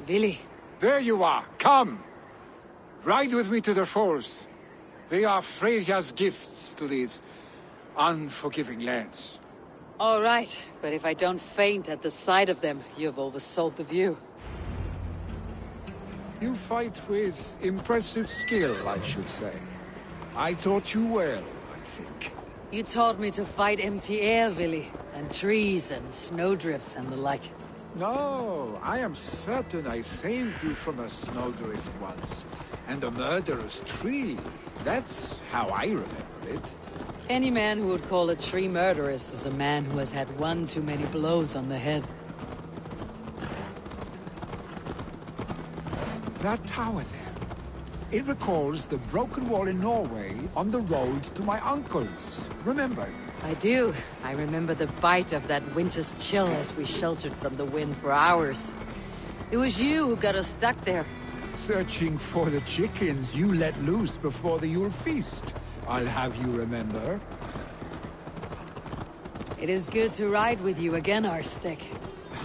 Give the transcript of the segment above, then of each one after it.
Willy. There you are. Come! Ride with me to the falls. They are Freyja's gifts to these unforgiving lands. All right, but if I don't faint at the sight of them, you've oversold the view. You fight with impressive skill, I should say. I taught you well, I think. You taught me to fight empty air, Willy, and trees and snowdrifts and the like. No, I am certain I saved you from a snowdrift once, and a murderous tree. That's how I remember it. Any man who would call a tree murderous is a man who has had one too many blows on the head. That tower there. It recalls the broken wall in Norway on the road to my uncle's. Remember? I do. I remember the bite of that winter's chill as we sheltered from the wind for hours. It was you who got us stuck there. Searching for the chickens you let loose before the Yule feast. I'll have you remember. It is good to ride with you again, Arstic.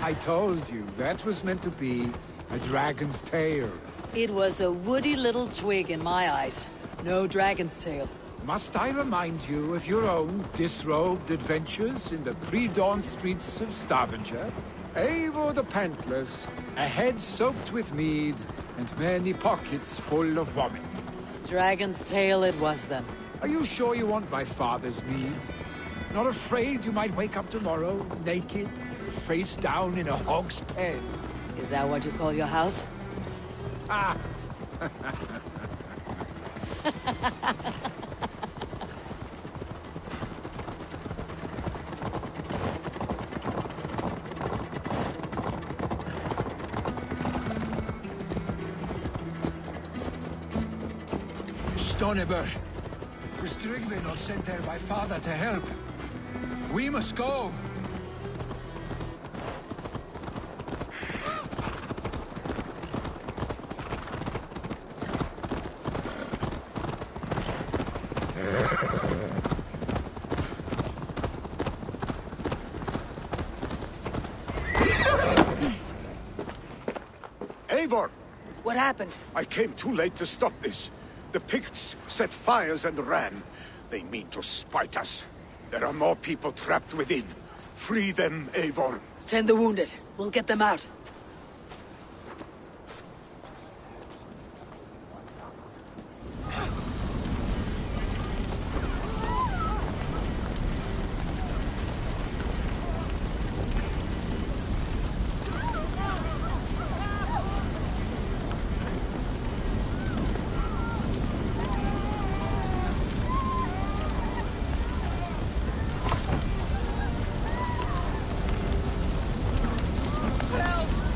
I told you, that was meant to be a dragon's tail. It was a woody little twig in my eyes. No dragon's tail. Must I remind you of your own disrobed adventures in the pre-dawn streets of Stavanger? Eivor the Pantless, a head soaked with mead, and many pockets full of vomit. Dragon's tail it was then. Are you sure you want my father's mead? Not afraid you might wake up tomorrow, naked, face down in a hog's pen? Is that what you call your house? Ah! Stoneber, was Tryggve not sent there by father to help? We must go! Eivor! What happened? I came too late to stop this. The Picts set fires and ran. They mean to spite us. There are more people trapped within. Free them, Eivor. Tend the wounded. We'll get them out.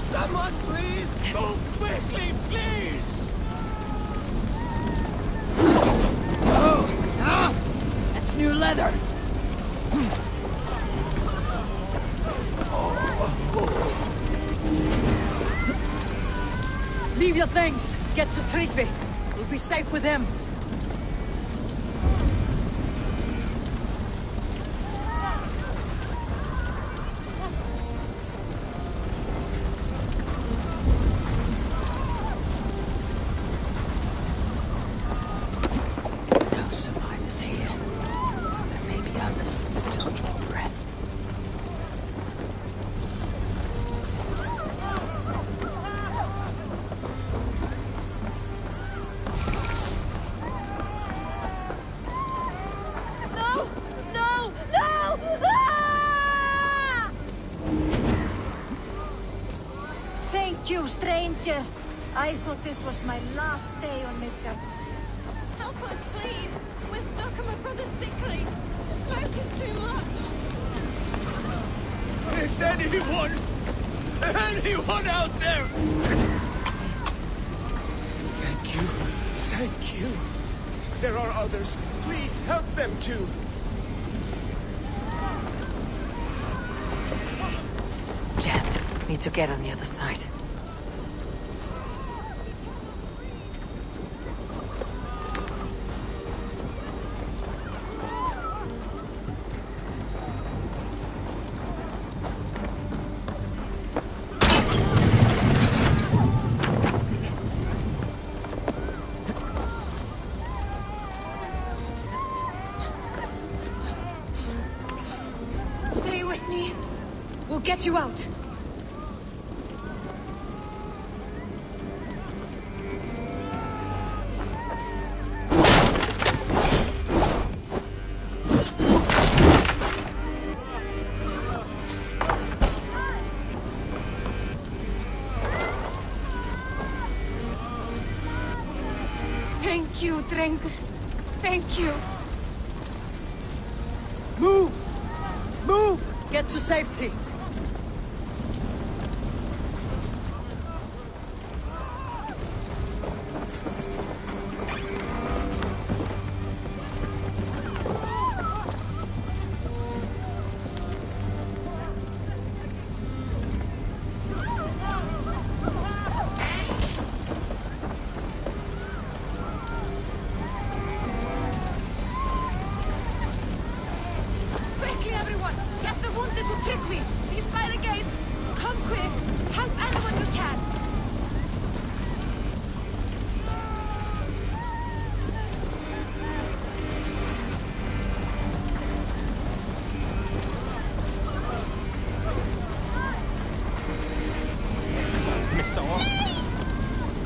Someone please! Move quickly, please! Oh! That's new leather! Leave your things! Get to Tryggve! We'll be safe with him! You, stranger! I thought this was my last day on Midgard. Help us, please! We're stuck and my brother's sickly. The smoke is too much. Is anyone out there? Thank you. Thank you. There are others. Please help them too. Jammed. Need to get on the other side. get you out. Thank you, Drengur. Thank you. Move! Move! Get to safety. Quickly, everyone! Get the wounded to Tryggvi! He's by the gates! Come quick! Help anyone you can!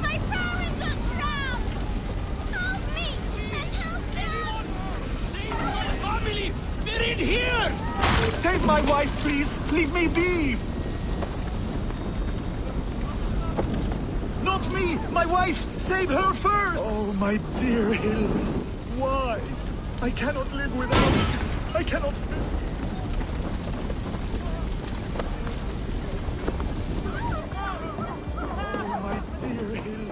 My parents are drowned! Help me! And help them! Family! We're in here! Save my wife, please! Leave me be! Not me! My wife! Save her first! Oh, my dear Hill. Why? I cannot live without you. I cannot... Oh, my dear Hill.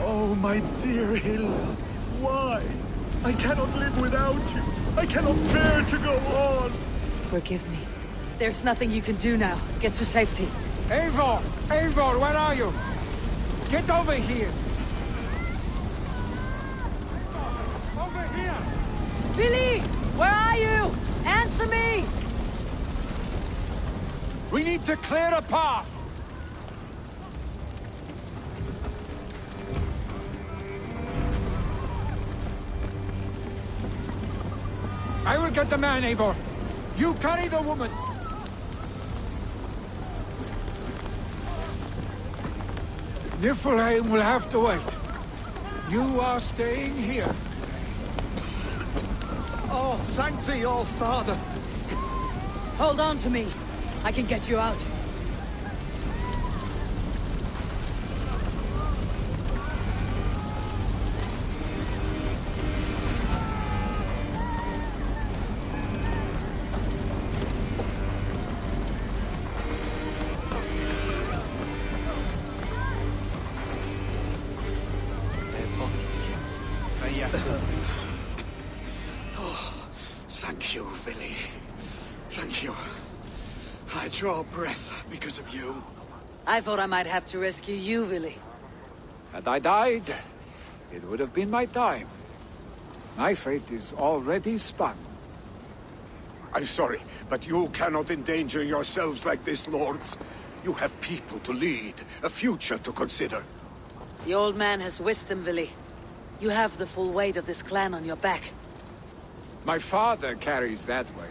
Oh, my dear Hill. Why? I cannot live without you. I cannot bear to go on. Forgive me. There's nothing you can do now. Get to safety. Eivor! Eivor, where are you? Get over here! Over here! Billy! Where are you? Answer me! We need to clear a path! I will get the man, Eivor. You carry the woman. Niflheim will have to wait. You are staying here. Oh, Sancti, all Father. Hold on to me. I can get you out. Thank you, Vili. Thank you. I draw breath because of you. I thought I might have to rescue you, Billy. Had I died, it would have been my time. My fate is already spun. I'm sorry, but you cannot endanger yourselves like this, lords. You have people to lead, a future to consider. The old man has wisdom, Billy. You have the full weight of this clan on your back. My father carries that weight.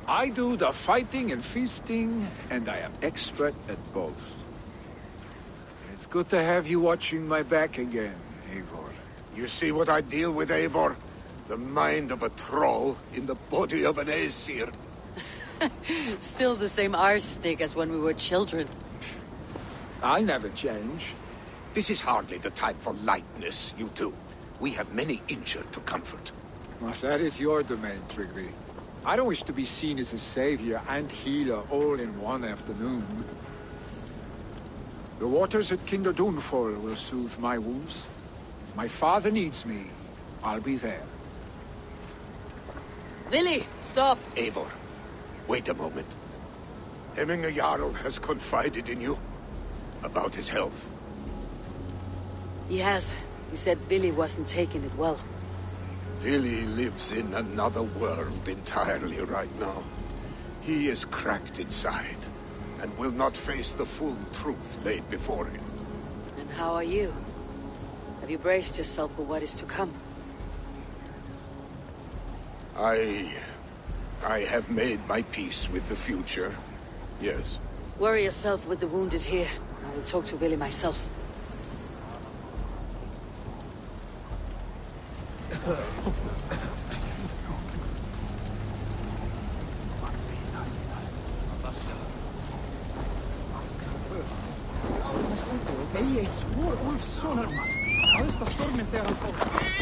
I do the fighting and feasting, and I am expert at both. It's good to have you watching my back again, Eivor. You see what I deal with, Eivor? The mind of a troll in the body of an Aesir. Still the same arse stick as when we were children. I'll never change. This is hardly the time for lightness, you two. We have many injured to comfort. Well, that is your domain, Tryggvi. I don't wish to be seen as a savior and healer all in one afternoon. The waters at Kinderdunfol will soothe my wounds. If my father needs me, I'll be there. Billy, stop! Eivor, wait a moment. Hemminger Jarl has confided in you about his health. He has. He said Billy wasn't taking it well. Vili lives in another world entirely right now. He is cracked inside. and will not face the full truth laid before him. And how are you? Have you braced yourself for what is to come? I have made my peace with the future. Yes. Worry yourself with the wounded here. I will talk to Billy myself. Ei eitt spór Úlfs sonar hans. Aðsta storminn þegar hann fór.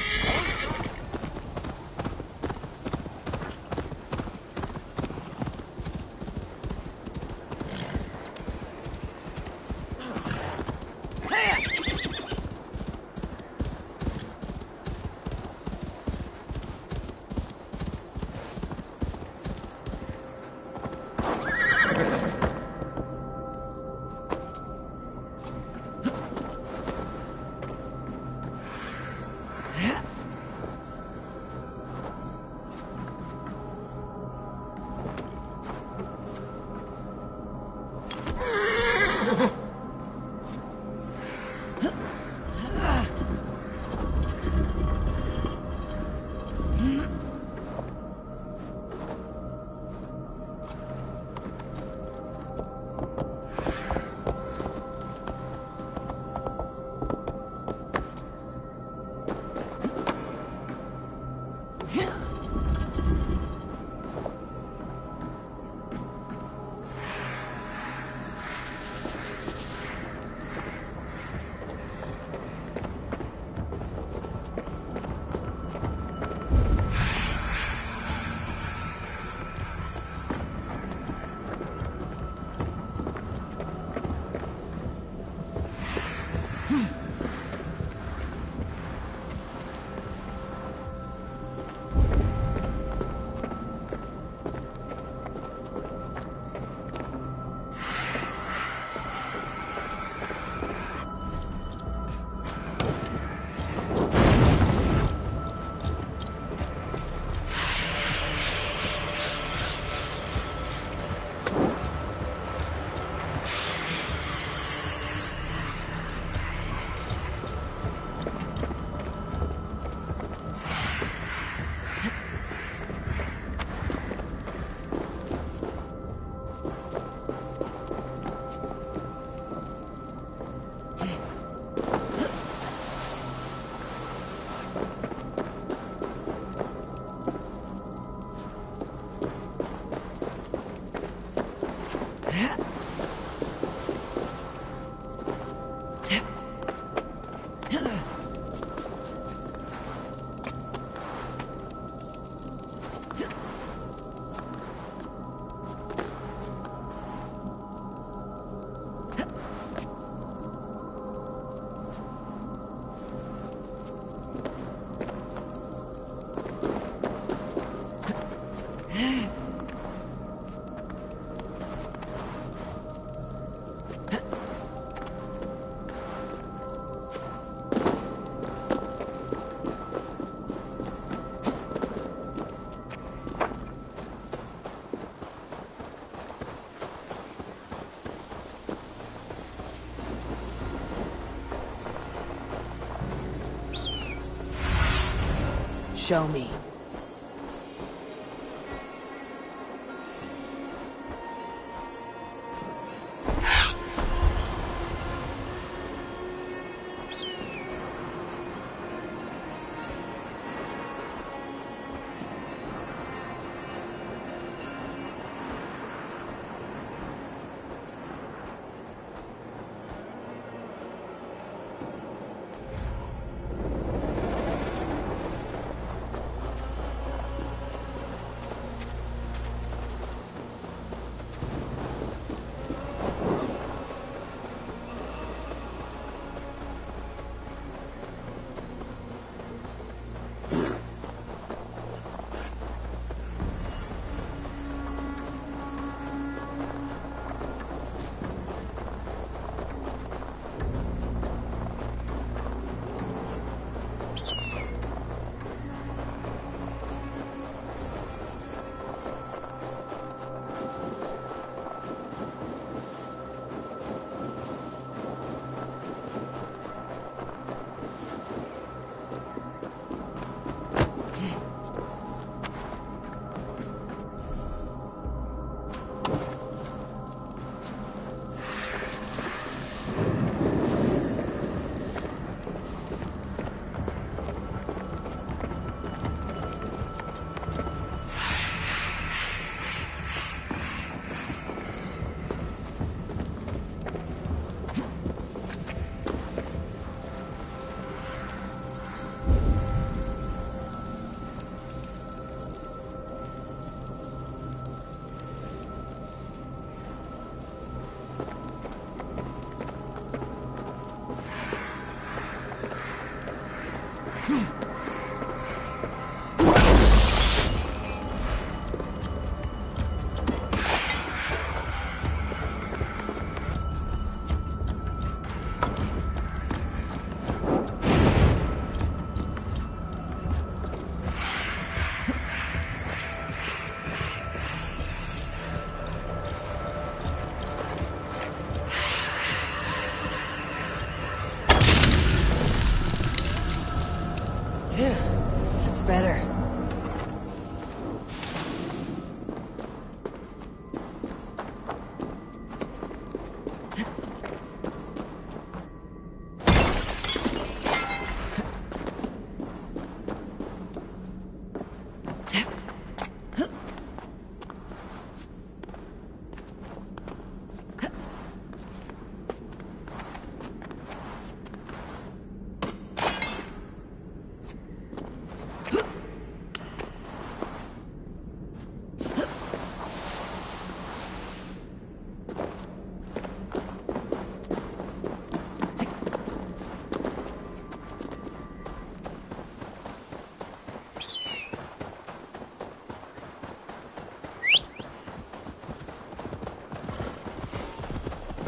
Show me.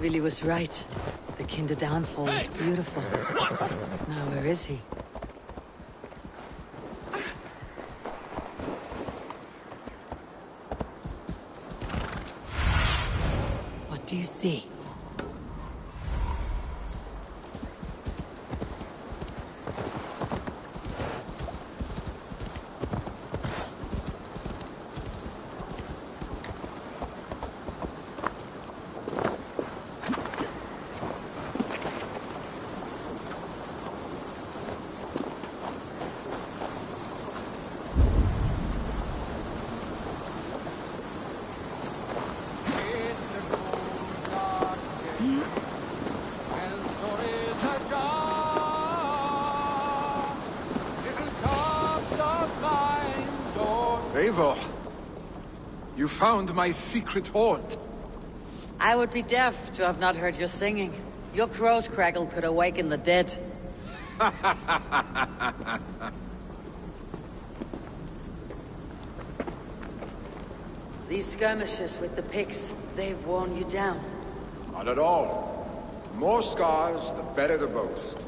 Billy was right. The Kinder downfall is beautiful. Now where is he? What do you see? Eivor, you found my secret haunt. I would be deaf to have not heard your singing. Your crow's crackle could awaken the dead. These skirmishes with the pigs, they've worn you down. Not at all. The more scars, the better the boast.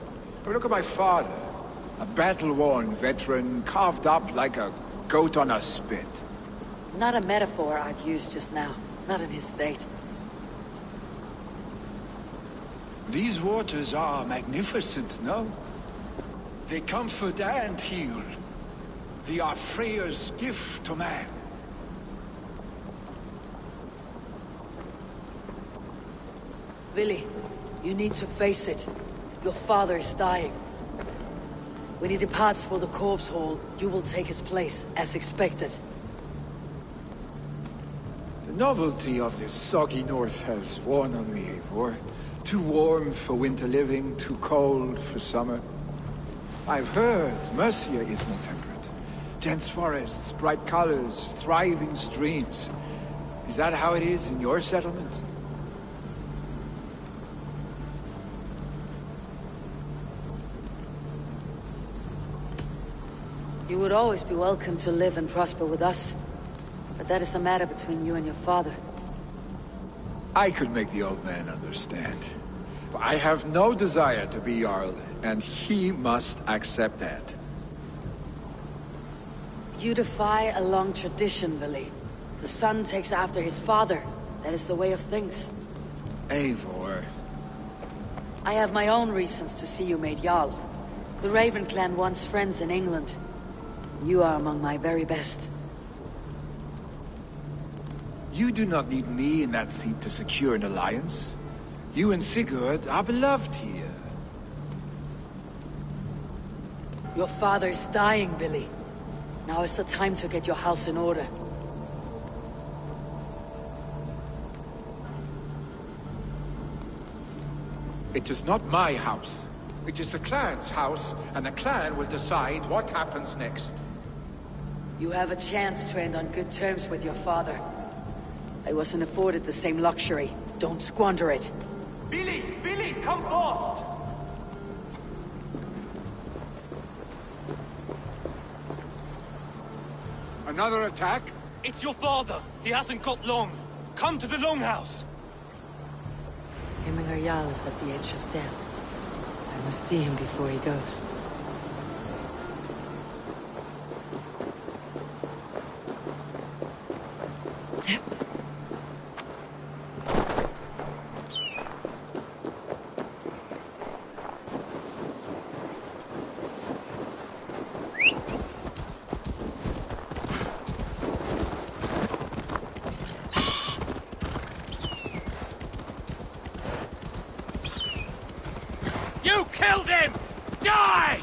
But look at my father. A battle-worn veteran, carved up like a goat on a spit. Not a metaphor I'd use just now. Not in his state. These waters are magnificent, no? They comfort and heal. They are Freya's gift to man. Billy, you need to face it. Your father is dying. When he departs for the corpse hall, you will take his place, as expected. The novelty of this soggy north has worn on me, Eivor. Too warm for winter living, too cold for summer. I've heard Mercia is more temperate. Dense forests, bright colors, thriving streams. Is that how it is in your settlement? You would always be welcome to live and prosper with us. But that is a matter between you and your father. I could make the old man understand. I have no desire to be Jarl, and he must accept that. You defy a long tradition, Billy. The son takes after his father. That is the way of things. Eivor. I have my own reasons to see you made Jarl. The Raven clan wants friends in England. You are among my very best. You do not need me in that seat to secure an alliance. You and Sigurd are beloved here. Your father is dying, Billy. Now is the time to get your house in order. It is not my house. It is the clan's house, and the clan will decide what happens next. You have a chance to end on good terms with your father. I wasn't afforded the same luxury. Don't squander it. Billy! Billy, come fast! Another attack? It's your father! He hasn't got long! Come to the Longhouse! Hemminger Jarl is at the edge of death. I must see him before he goes. You killed him! Die!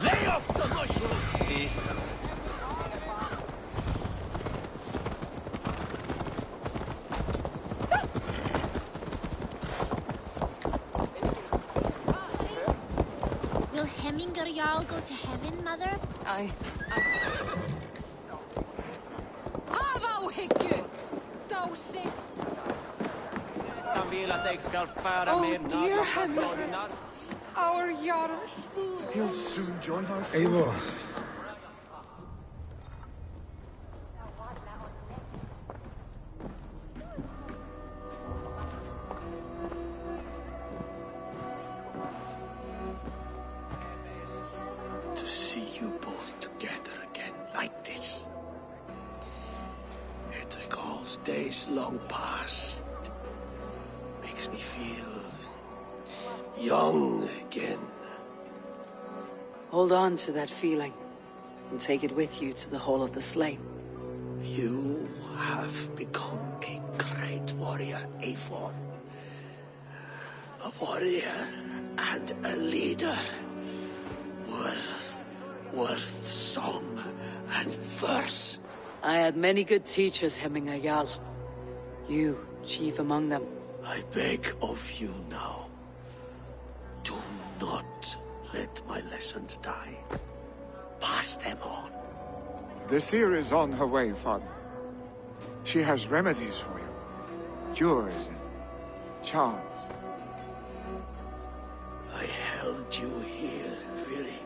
Lay off the mushroom, please. Will Hemminger Jarl go to heaven, Mother? Oh dear Hemminger. Our Jarl. He'll soon join our Eivor. forces. days long past. Makes me feel young again. Hold on to that feeling, and take it with you to the Hall of the Slain. You have become a great warrior, Eivor. A warrior and a leader. Worth song and verse. I had many good teachers, Hemminger Jarl. You, chief among them. I beg of you now, do not let my lessons die. Pass them on. The seer is on her way, Father. She has remedies for you. Cures and charms. I held you here, really.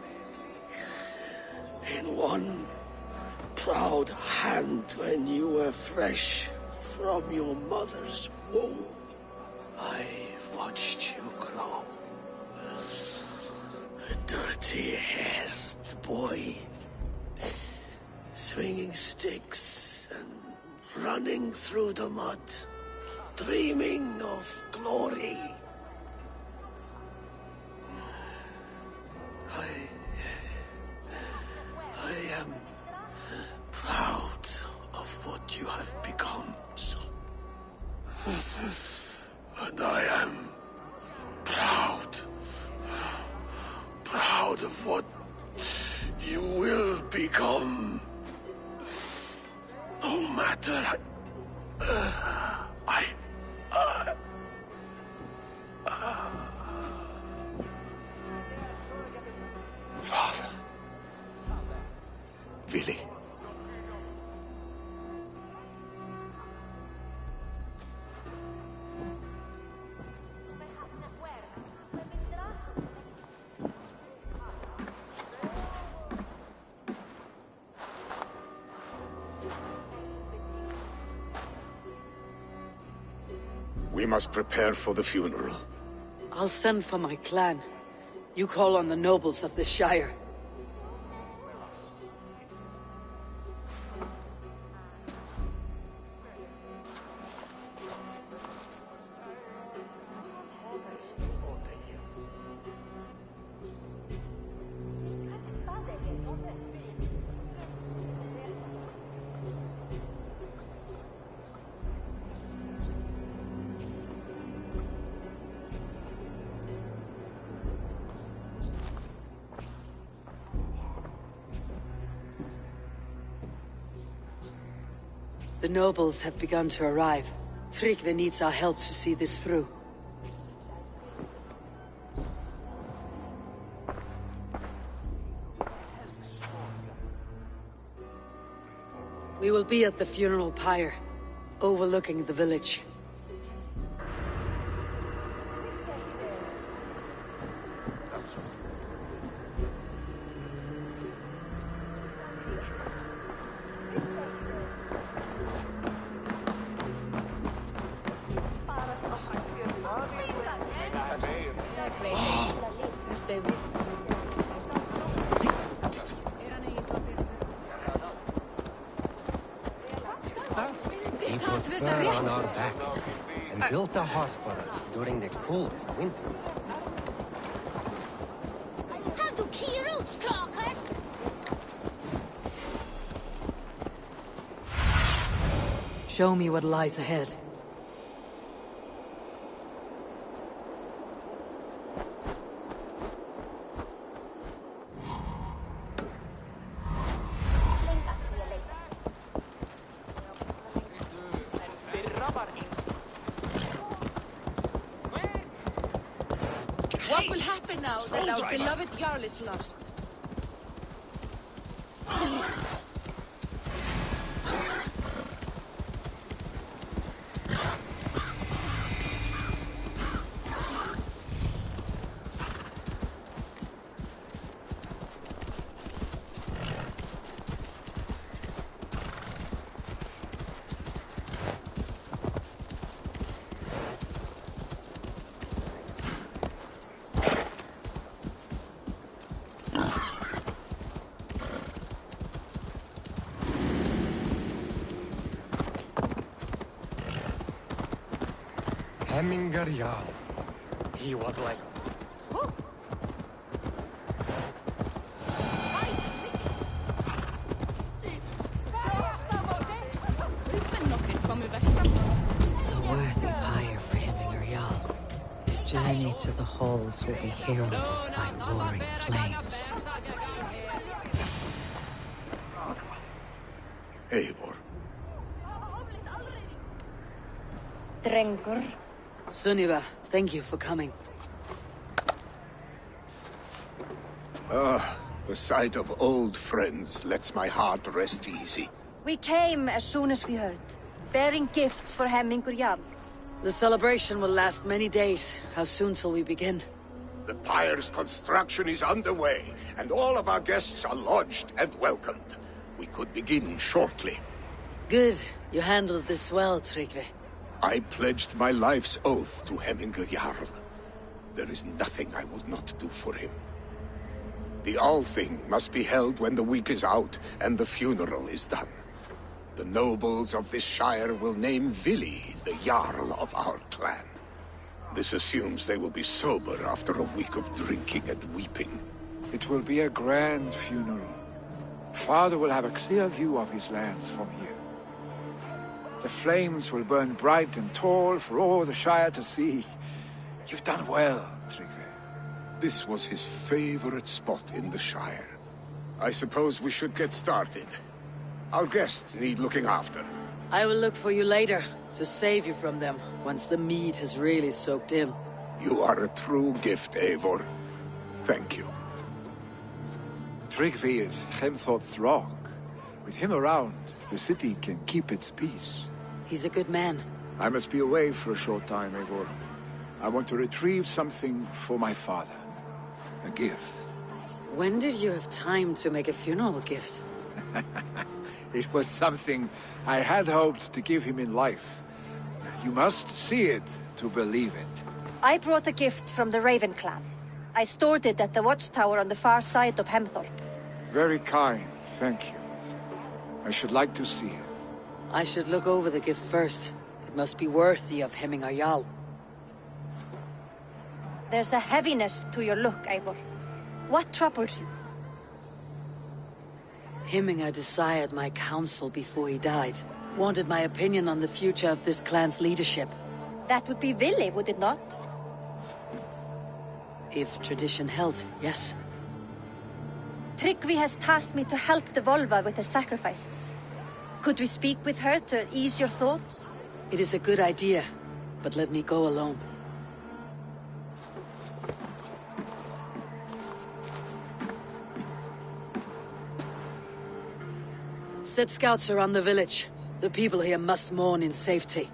In one proud hand when you were fresh from your mother's womb. I've watched you grow. A dirty-haired boy, swinging sticks and running through the mud, dreaming of glory. I am proud of what you have become, son. And I am proud of what you will become. No matter Father. Willi. We must prepare for the funeral. I'll send for my clan. You call on the nobles of the Shire. The nobles have begun to arrive. Tryggvi needs our help to see this through. We will be at the funeral pyre, overlooking the village. On our back and built a hearth for us during the coldest winter. Show me what lies ahead. What will happen now that our beloved Jarl is lost? Hemminger Jarl. He was like... A worthy pyre for Hemminger Jarl. His journey to the halls will be heralded by roaring flames. Eivor. Drengur. Sunniva, thank you for coming. The sight of old friends lets my heart rest easy. We came as soon as we heard, bearing gifts for Hemminger Jarl. The celebration will last many days. How soon till we begin? The pyre's construction is underway, and all of our guests are lodged and welcomed. We could begin shortly. Good. You handled this well, Tryggvi. I pledged my life's oath to Hemminger Jarl. There is nothing I would not do for him. The Althing must be held when the week is out and the funeral is done. The nobles of this shire will name Vili the Jarl of our clan. This assumes they will be sober after a week of drinking and weeping. It will be a grand funeral. Father will have a clear view of his lands from here. The flames will burn bright and tall for all the Shire to see. You've done well, Tryggvi. This was his favorite spot in the Shire. I suppose we should get started. Our guests need looking after. I will look for you later, to save you from them, once the mead has really soaked in. You are a true gift, Eivor. Thank you. Tryggvi is Hemthorpe's rock. With him around, the city can keep its peace. He's a good man. I must be away for a short time, Eivor. I want to retrieve something for my father. A gift. When did you have time to make a funeral gift? It was something I had hoped to give him in life. You must see it to believe it. I brought a gift from the Raven clan. I stored it at the watchtower on the far side of Hemthorpe. Very kind, thank you. I should like to see it. I should look over the gift first. It must be worthy of Hemminger Jarl. There's a heaviness to your look, Eivor. What troubles you? Hemminger desired my counsel before he died. Wanted my opinion on the future of this clan's leadership. That would be Vili, would it not? If tradition held, yes. Tryggvi has tasked me to help the Volva with the sacrifices. Could we speak with her to ease your thoughts? It is a good idea, but let me go alone. Set scouts around the village. The people here must mourn in safety.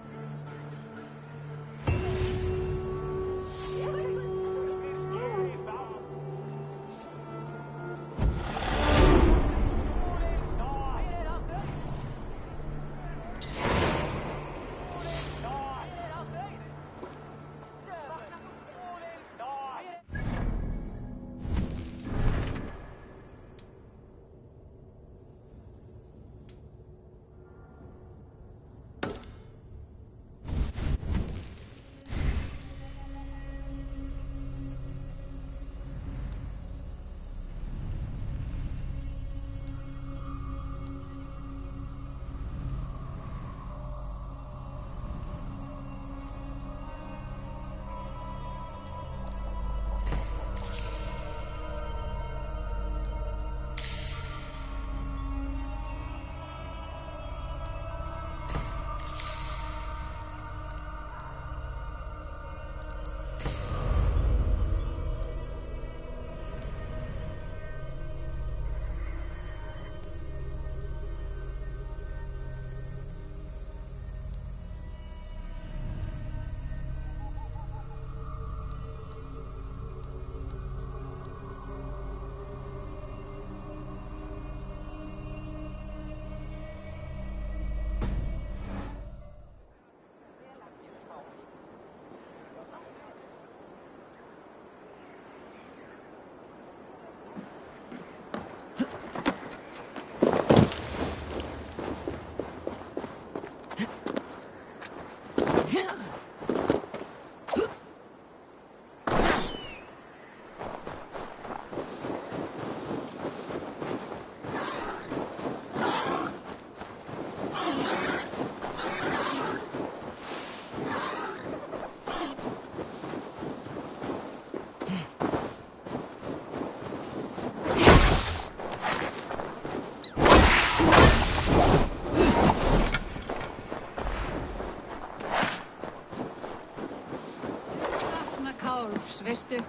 veistu.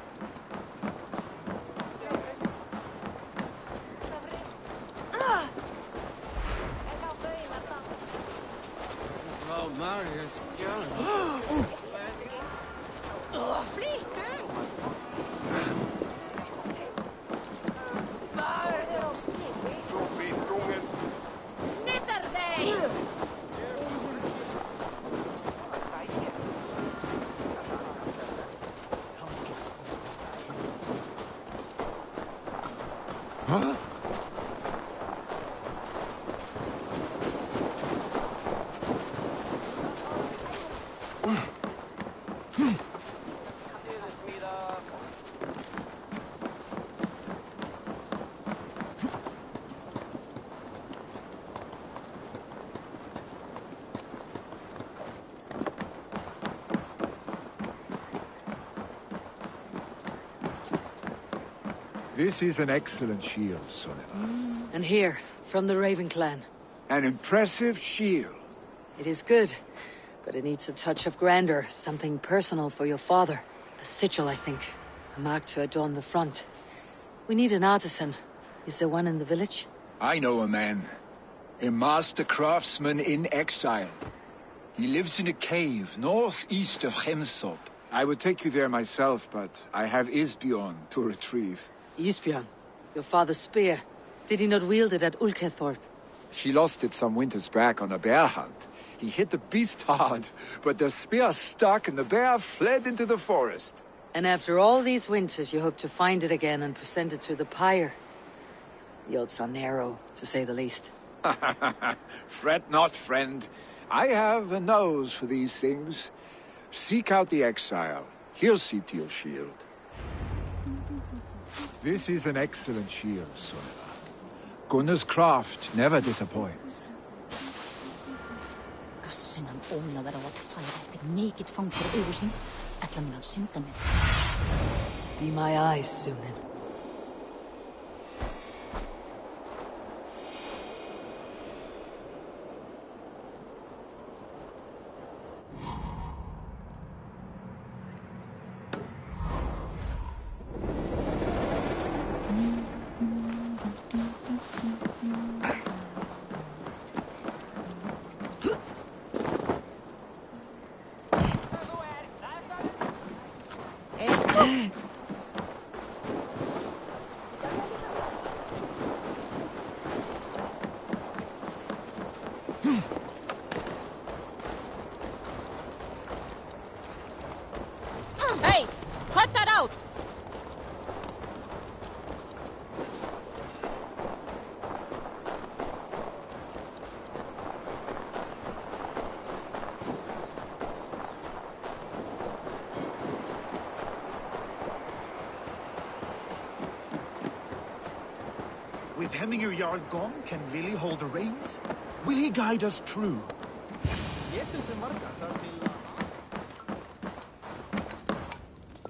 Well, Marius, This is an excellent shield, Sulliva. And here, from the Raven clan. An impressive shield. It is good, but it needs a touch of grandeur, something personal for your father. A sigil, I think. A mark to adorn the front. We need an artisan. Is there one in the village? I know a man. A master craftsman in exile. He lives in a cave northeast of Hemsop. I would take you there myself, but I have Isbjorn to retrieve. Isbjorn? Your father's spear. Did he not wield it at Ulkethorpe? He lost it some winters back on a bear hunt. He hit the beast hard, but the spear stuck and the bear fled into the forest. And after all these winters, you hope to find it again and present it to the pyre. The odds are narrow, to say the least. Fret not, friend. I have a nose for these things. Seek out the exile. He'll see to your shield. This is an excellent shield, Sulliva. Gunnar's craft never disappoints. Gassin hann Ólafur á að færa eftir mikið fang fyrir augu sín. Ætla mér að synda mér. Be my eyes, Sunan. Hey! Cut that out! With Hemminger Jarl gone, can Vili hold the reins? Will he guide us true?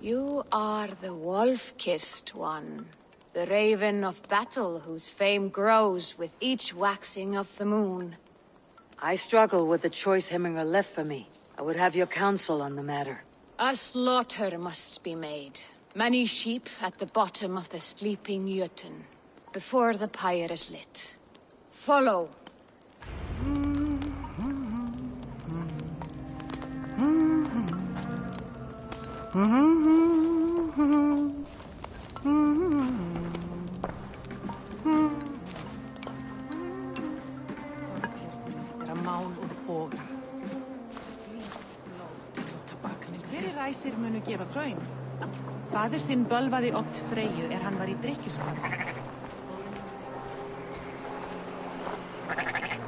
You are the wolf-kissed one. The raven of battle whose fame grows with each waxing of the moon. I struggle with the choice Hemminger left for me. I would have your counsel on the matter. A slaughter must be made. Many sheep at the bottom of the sleeping Jötun, before the pyre is lit. Follow. Ræsir munu gefa gaum. Faðir þinn bölvaði Odd Freyju hann var í drykkjuskap.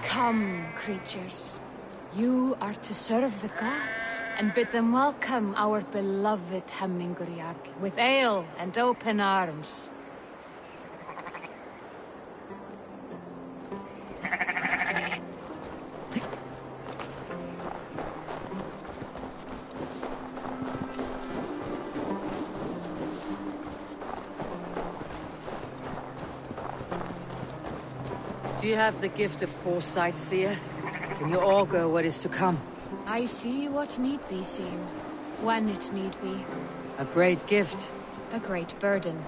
Come, creatures. You are to serve the gods and bid them welcome our beloved Hemmingur Jarl with ale and open arms. Do you have the gift of foresight, seer? Can you augur what is to come? I see what need be seen, when it need be. A great gift. A great burden.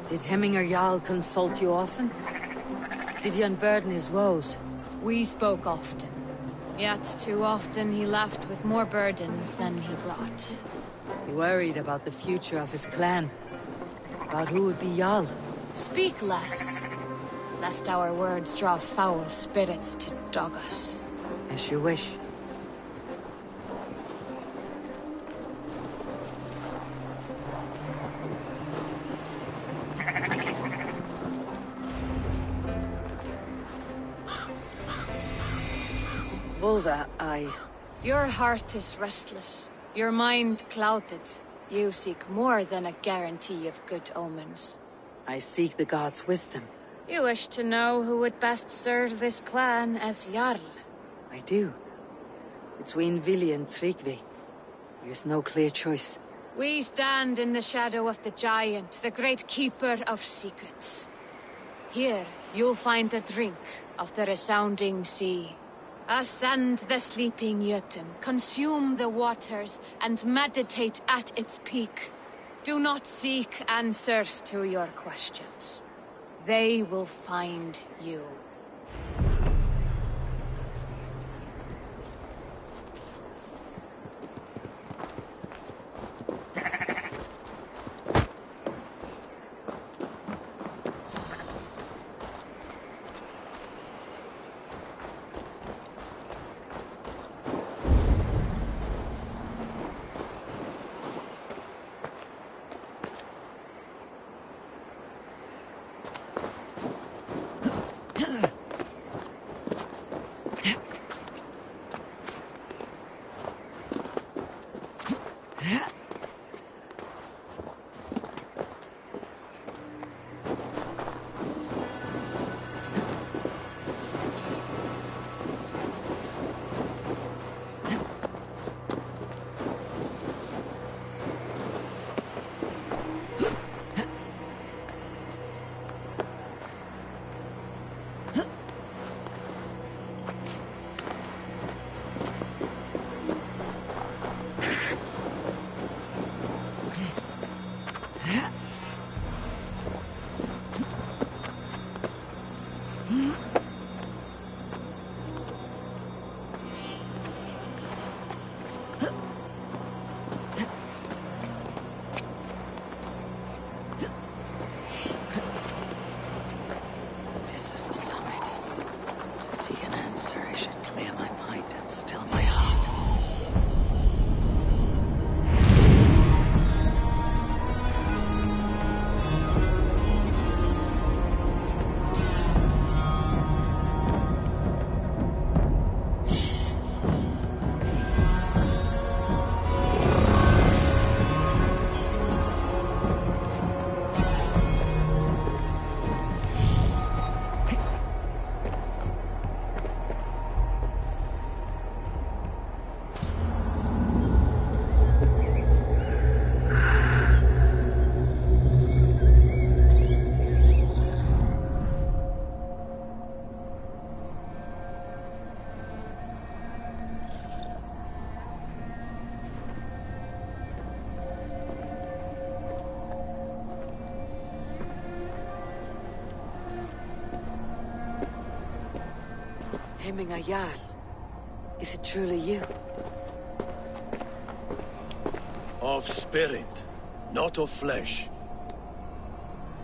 Did Hemminger Jarl consult you often? Did he unburden his woes? We spoke often. Yet too often he left with more burdens than he brought. He worried about the future of his clan. About who would be Jarl. Speak less, lest our words draw foul spirits to dog us. As you wish. Volva, Your heart is restless. Your mind clouded. You seek more than a guarantee of good omens. I seek the gods' wisdom. You wish to know who would best serve this clan as Jarl. I do. Between Vili and Tryggvi, there's no clear choice. We stand in the shadow of the giant, the great keeper of secrets. Here, you'll find a drink of the resounding sea. Ascend the sleeping Jötun, consume the waters, and meditate at its peak. Do not seek answers to your questions. They will find you. Hemminger Jarl. Is it truly you? Of spirit, not of flesh.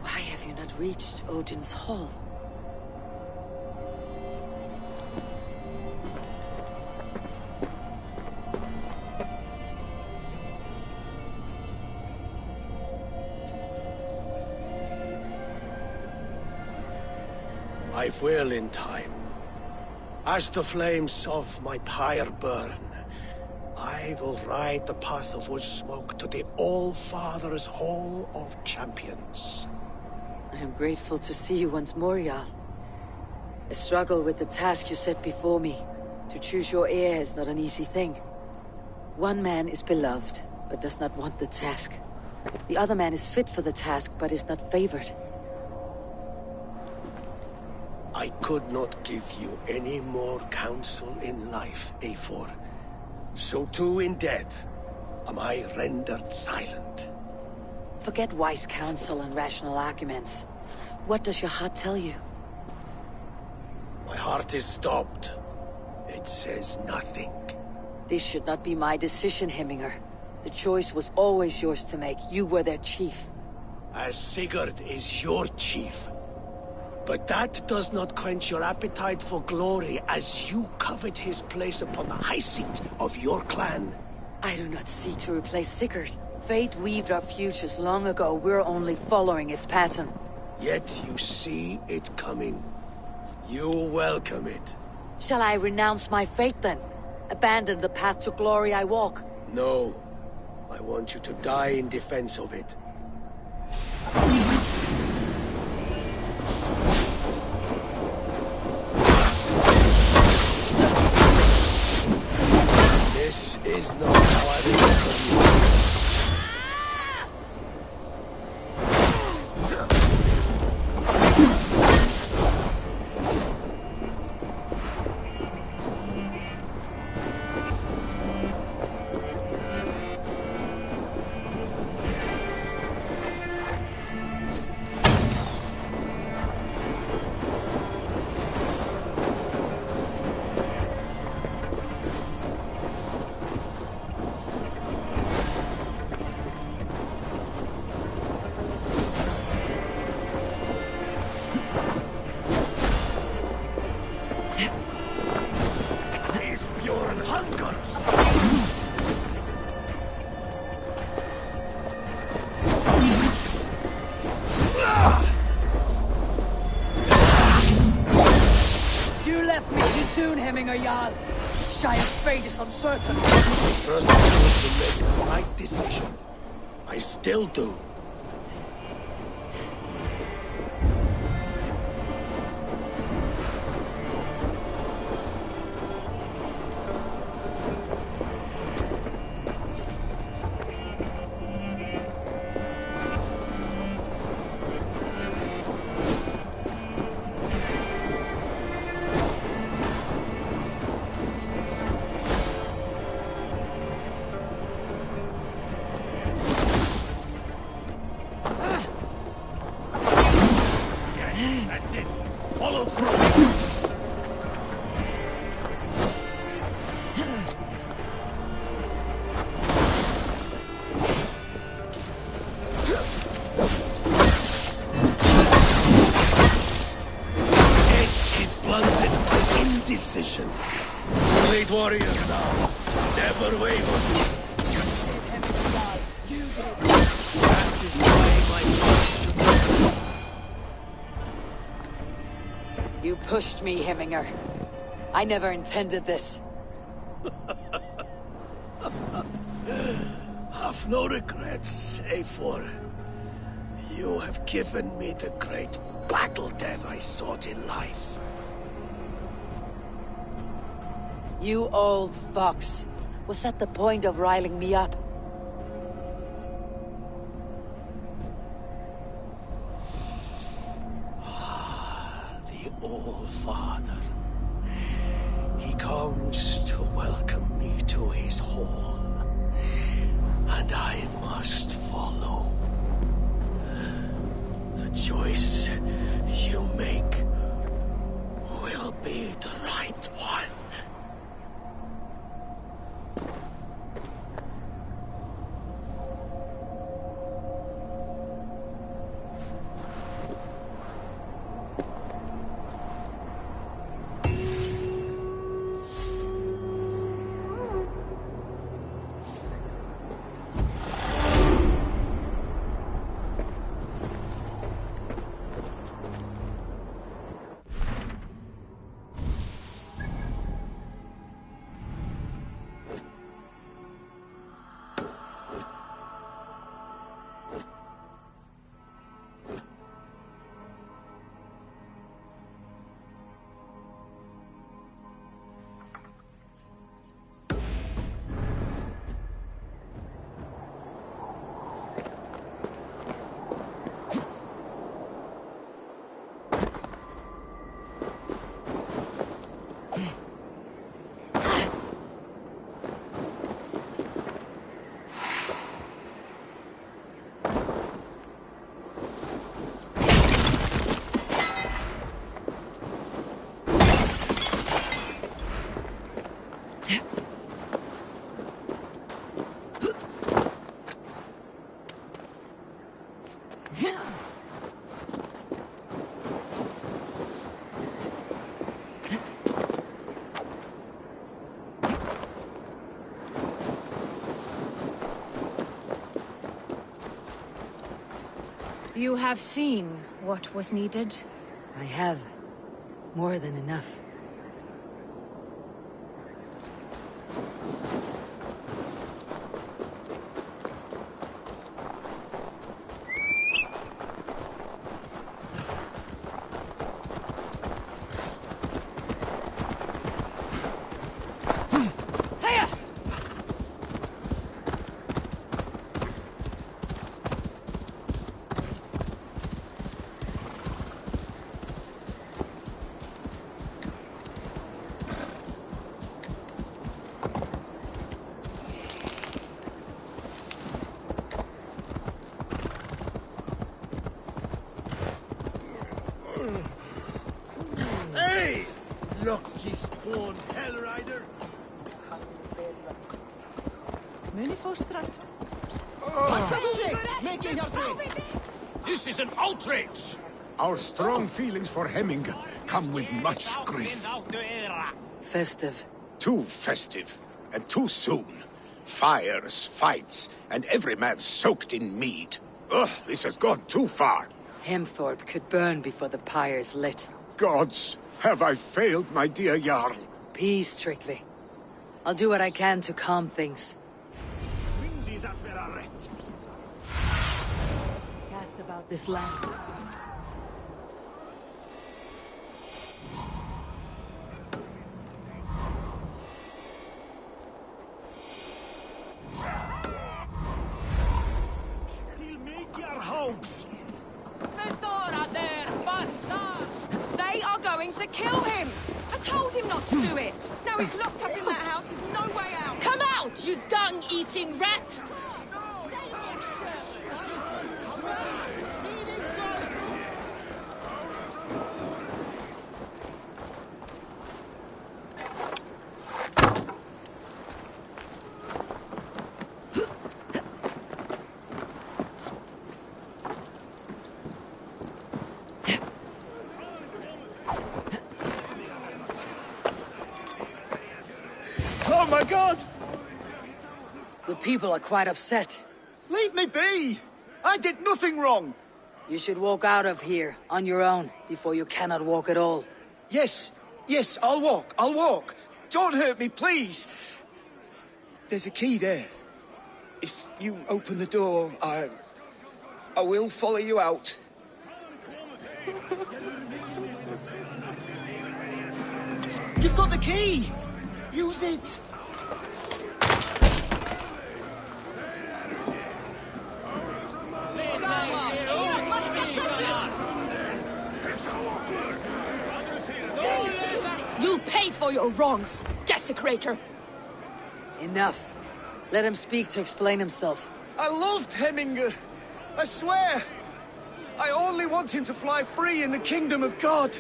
Why have you not reached Odin's Hall? I will in time. As the flames of my pyre burn, I will ride the path of wood smoke to the All-Father's Hall of Champions. I am grateful to see you once more, Jarl. A struggle with the task you set before me. To choose your heir is not an easy thing. One man is beloved, but does not want the task. The other man is fit for the task, but is not favored. I could not give you any more counsel in life, Eivor. So too in death am I rendered silent. Forget wise counsel and rational arguments. What does your heart tell you? My heart is stopped. It says nothing. This should not be my decision, Hemminger. The choice was always yours to make. You were their chief. As Sigurd is your chief. But that does not quench your appetite for glory as you covet his place upon the high seat of your clan. I do not seek to replace Sigurd. Fate weaved our futures long ago. We're only following its pattern. Yet you see it coming. You welcome it. Shall I renounce my fate then? Abandon the path to glory I walk? No. I want you to die in defense of it. This is not how I remember you. Shire's fate is uncertain. Trust me to make the right decision. I still do. Great warriors now. Never waver. That is why my... You pushed me, Hemminger. I never intended this. Have no regrets, save for... You have given me the great battle death I sought in life. You old fox. Was that the point of riling me up? The All Father. He comes to welcome me to his hall. And I must follow. The choice you make will be the right one. You have seen what was needed? I have. More than enough. Hey! Lucky spawn, Hell Rider! Muni fóstra. This is an outrage! Our strong feelings for Hemming come with much grief. Festive. Too festive, and too soon. Fires, fights, and every man soaked in mead. Ugh, this has gone too far. Hemthorpe could burn before the pyre's lit. Gods, have I failed my dear Jarl? Peace, Tryggvi. I'll do what I can to calm things. Cast about this land. They are going to kill him! I told him not to do it! Now he's locked up in that house with no way out! Come out, you dung-eating rat! Oh my god! The people are quite upset. Leave me be! I did nothing wrong! You should walk out of here on your own before you cannot walk at all. Yes, I'll walk. Don't hurt me, please. There's a key there. If you open the door, I will follow you out. You've got the key! Use it! You'll pay for your wrongs, desecrator! Enough. Let him speak to explain himself. I loved Hemminger. I swear. I only want him to fly free in the kingdom of God.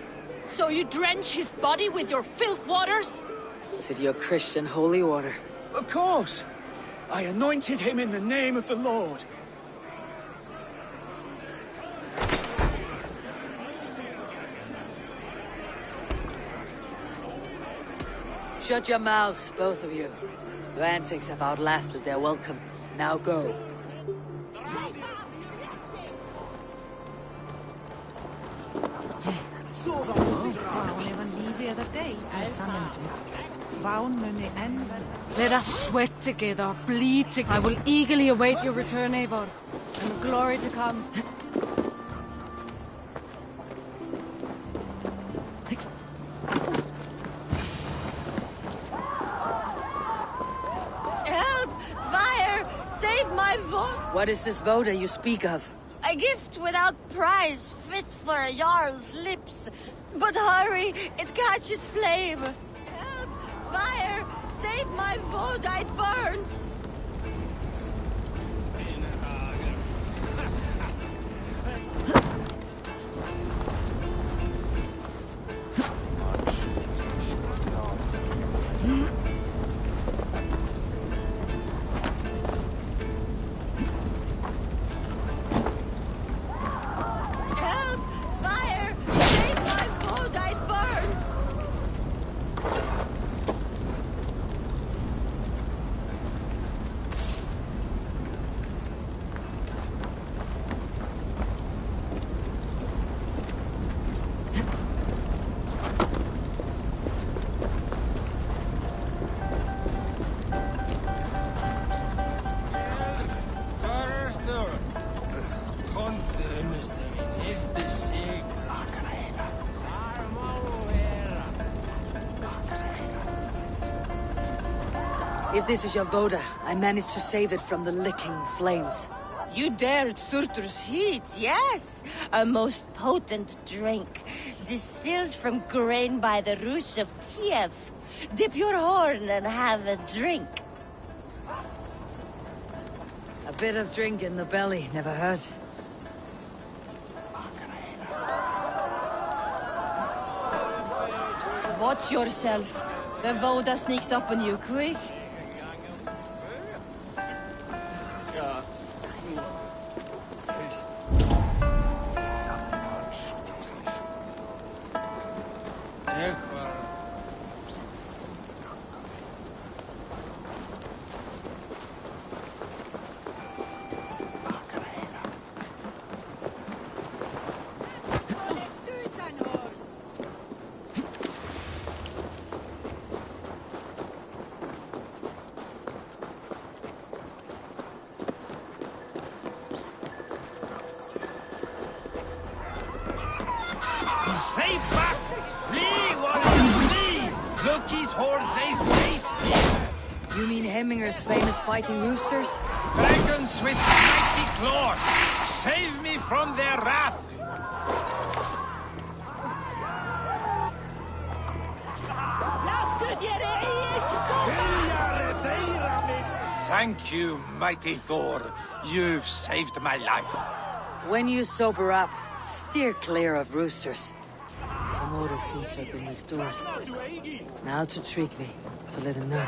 So you drench his body with your filth waters? Is it your Christian holy water? Of course. I anointed him in the name of the Lord. Shut your mouths, both of you. Your antics have outlasted their welcome. Now go. Let us sweat together, bleed together. I will eagerly await your return, Eivor, and the glory to come. Help! Fire! Save my vote! What is this voda you speak of? A gift without price, fit for a Jarl's lips. But hurry, it catches flame. Help! Fire! Save my voda, it burns! Help! Fire! Save my voda, it burns! If this is your Voda, I managed to save it from the licking flames. You dared Surtur's heat, yes. A most potent drink, distilled from grain by the Rus of Kiev. Dip your horn and have a drink. A bit of drink in the belly never hurt. Watch yourself. The Voda sneaks up on you quick. Stay back! Flee, warriors, flee! Loki's horde lays waste here! You mean Hemminger's famous fighting roosters? Dragons with mighty claws! Save me from their wrath! Thank you, mighty Thor. You've saved my life. When you sober up, steer clear of roosters. Some order seems to have been restored. Now to Trigvi, to let him know.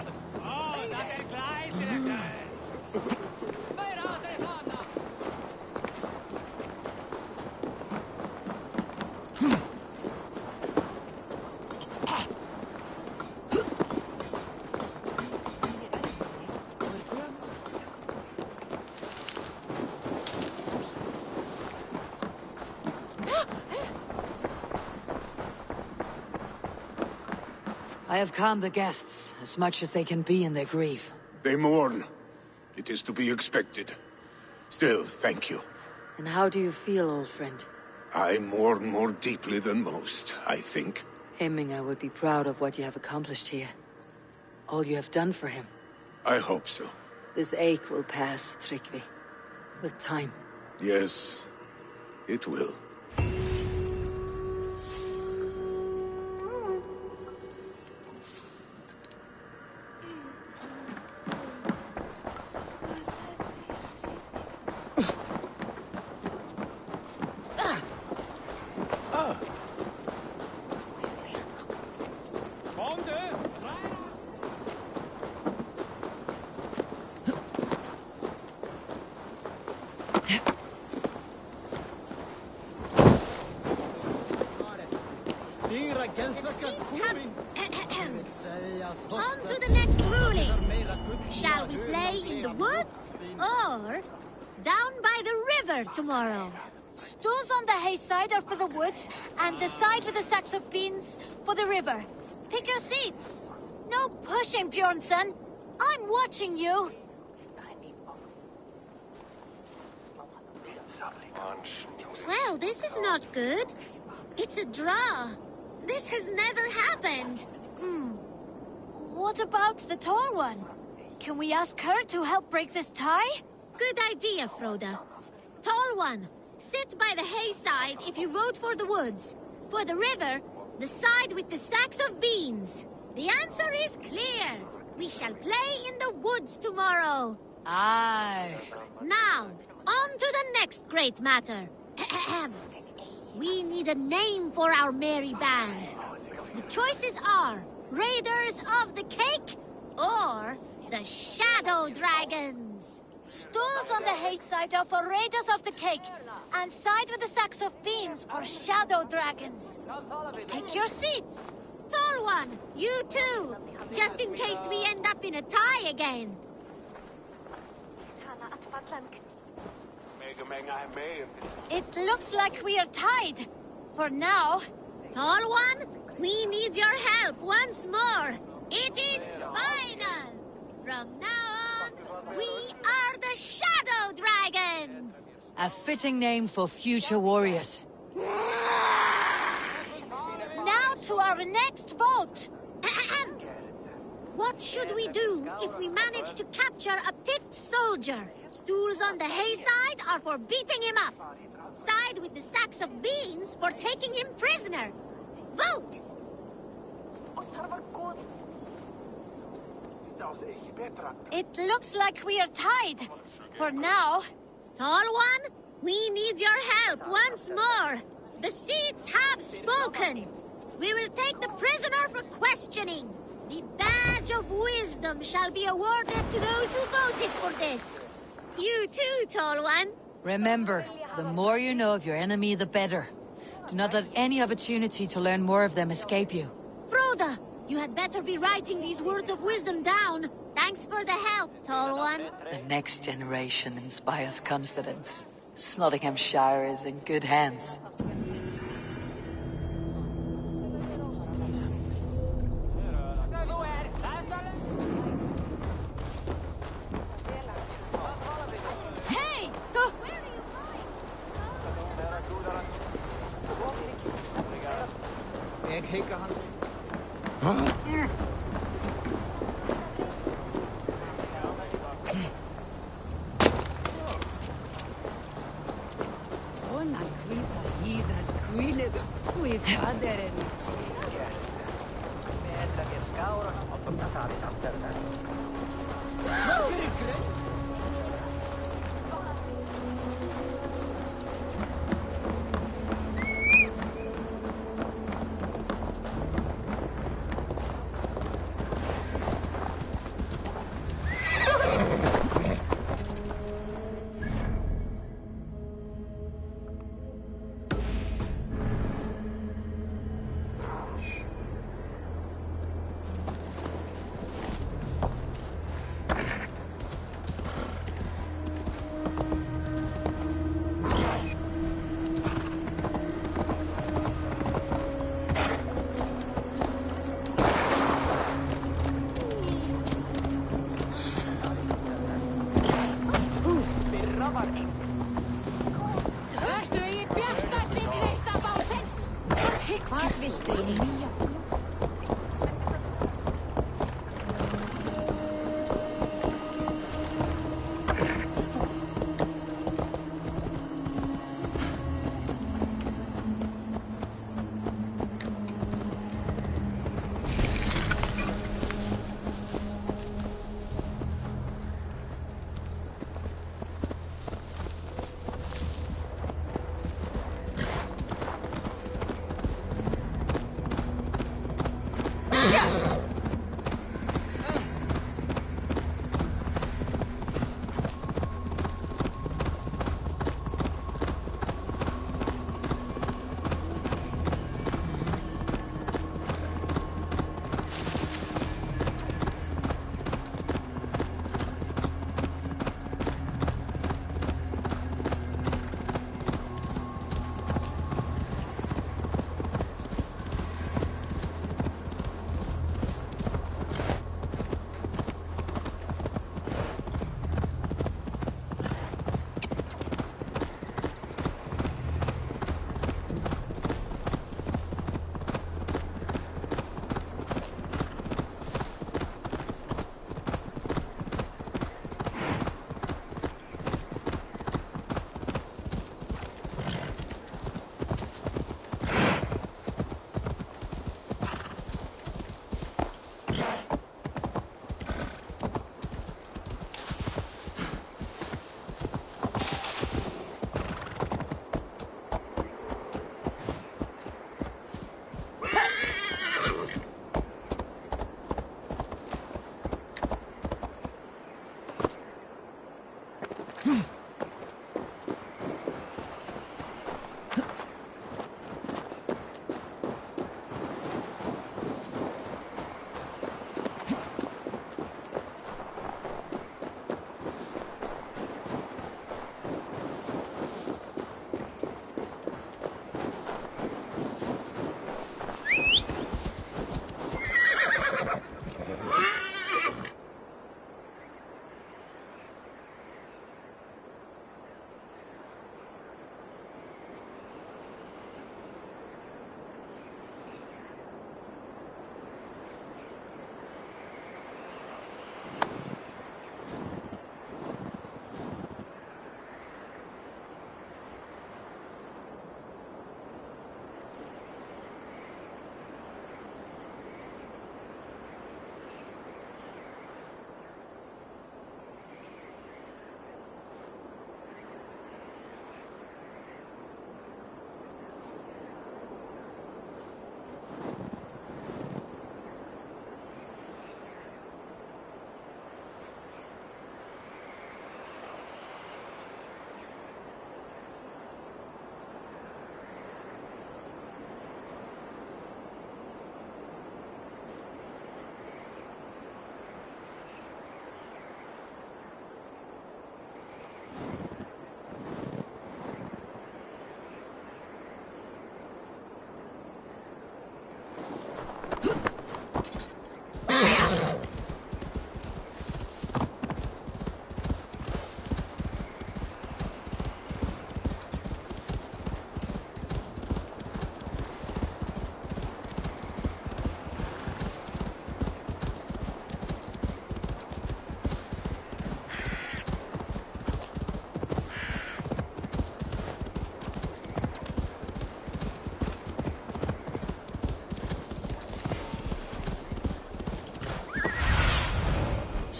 I have calmed the guests, as much as they can be in their grief. They mourn. It is to be expected. Still, thank you. And how do you feel, old friend? I mourn more deeply than most, I think. Hemminger would be proud of what you have accomplished here. All you have done for him. I hope so. This ache will pass, Trygvi. With time. Yes, it will. On to the next ruling. Shall we play in the woods or down by the river tomorrow? Stools on the hay side are for the woods, and the side with the sacks of beans for the river. Pick your seats. No pushing, Bjornsson. I'm watching you. Well, this is not good. It's a draw. This has never happened. What about the tall one? Can we ask her to help break this tie? Good idea, Froda. Tall one, sit by the hay side if you vote for the woods. For the river, the side with the sacks of beans. The answer is clear. We shall play in the woods tomorrow. Aye. Now, on to the next great matter. We need a name for our merry band. The choices are Raiders of the Cake or the Shadow Dragons. Stools on the hay side are for Raiders of the Cake, and side with the sacks of beans for Shadow Dragons. Pick your seats. Tall one, you too, just in case we end up in a tie again. It looks like we are tied. For now. Tall one, we need your help once more. It is final. From now on, we are the Shadow Dragons. A fitting name for future warriors. Now to our next vote. What should we do if we manage to capture a picked soldier? Stools on the hay side are for beating him up. Side with the sacks of beans for taking him prisoner. Vote! It looks like we are tied. For now. Tall One, we need your help once more. The seats have spoken. We will take the prisoner for questioning. The badge of wisdom shall be awarded to those who voted for this. You too, Tall One. Remember, the more you know of your enemy, the better. Do not let any opportunity to learn more of them escape you. Froda, you had better be writing these words of wisdom down. Thanks for the help, Tall One. The next generation inspires confidence. Snotinghamscire is in good hands. Hey! Vertu í bjartasti listafálsins! Hvað viltu í nýja?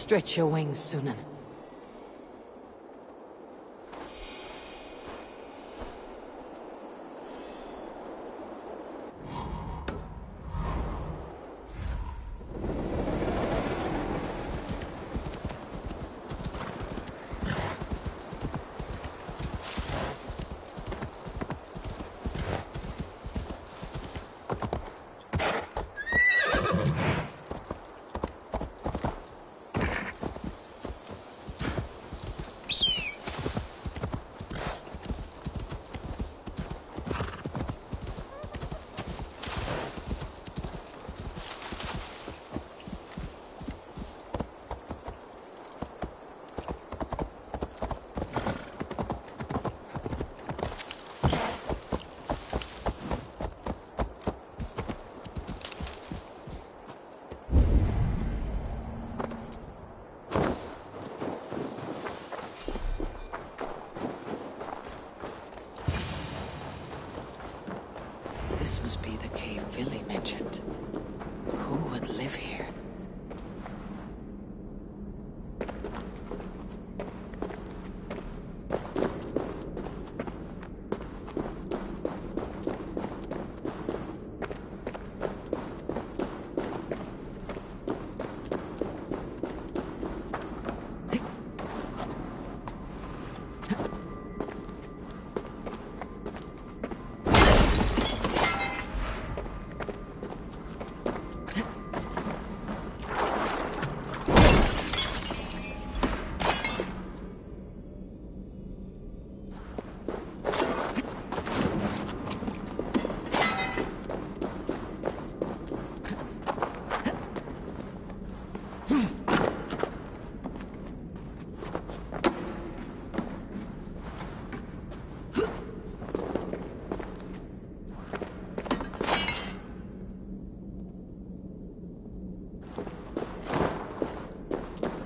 Stretch your wings, Sunan. This must be the cave Villy mentioned. Who would live here?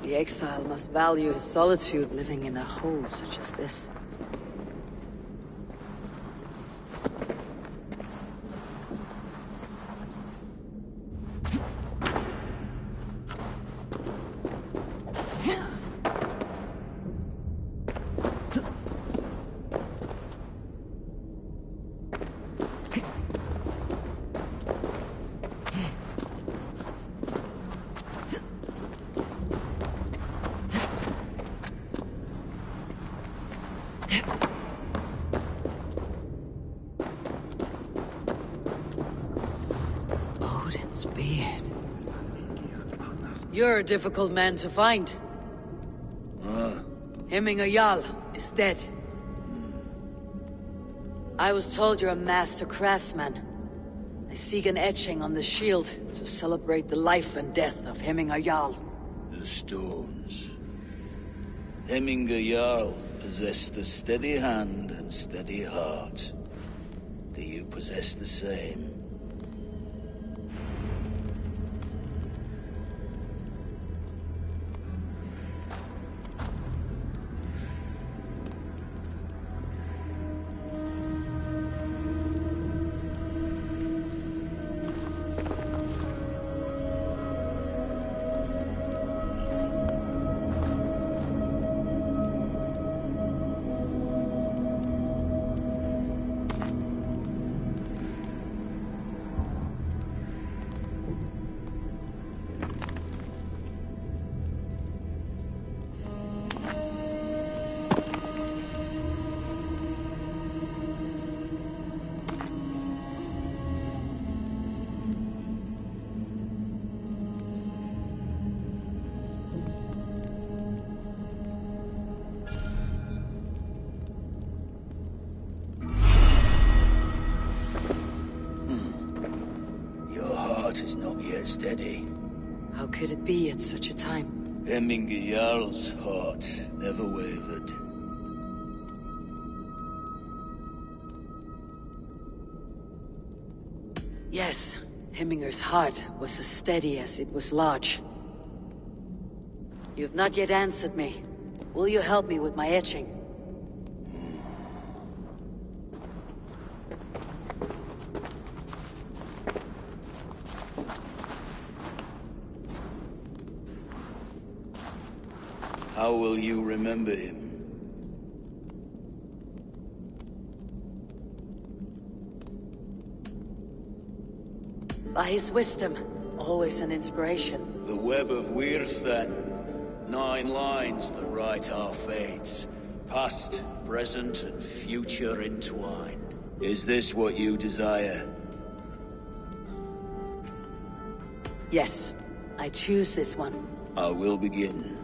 The exile must value his solitude living in a hole such as this. Odin's beard. You're a difficult man to find. Hemminger Jarl is dead. I was told you're a master craftsman. I seek an etching on the shield to celebrate the life and death of Hemminger Jarl. The stones. Hemminger Jarl possessed a steady hand and steady heart. Do you possess the same? Is not yet steady. How could it be at such a time? Hemminger Jarl's heart never wavered. Yes, Hemminger's heart was as steady as it was large. You've not yet answered me. Will you help me with my etching? How will you remember him? By his wisdom, always an inspiration. The web of Wirth, then. 9 lines that write our fates. Past, present, and future entwined. Is this what you desire? Yes, I choose this one. I will begin.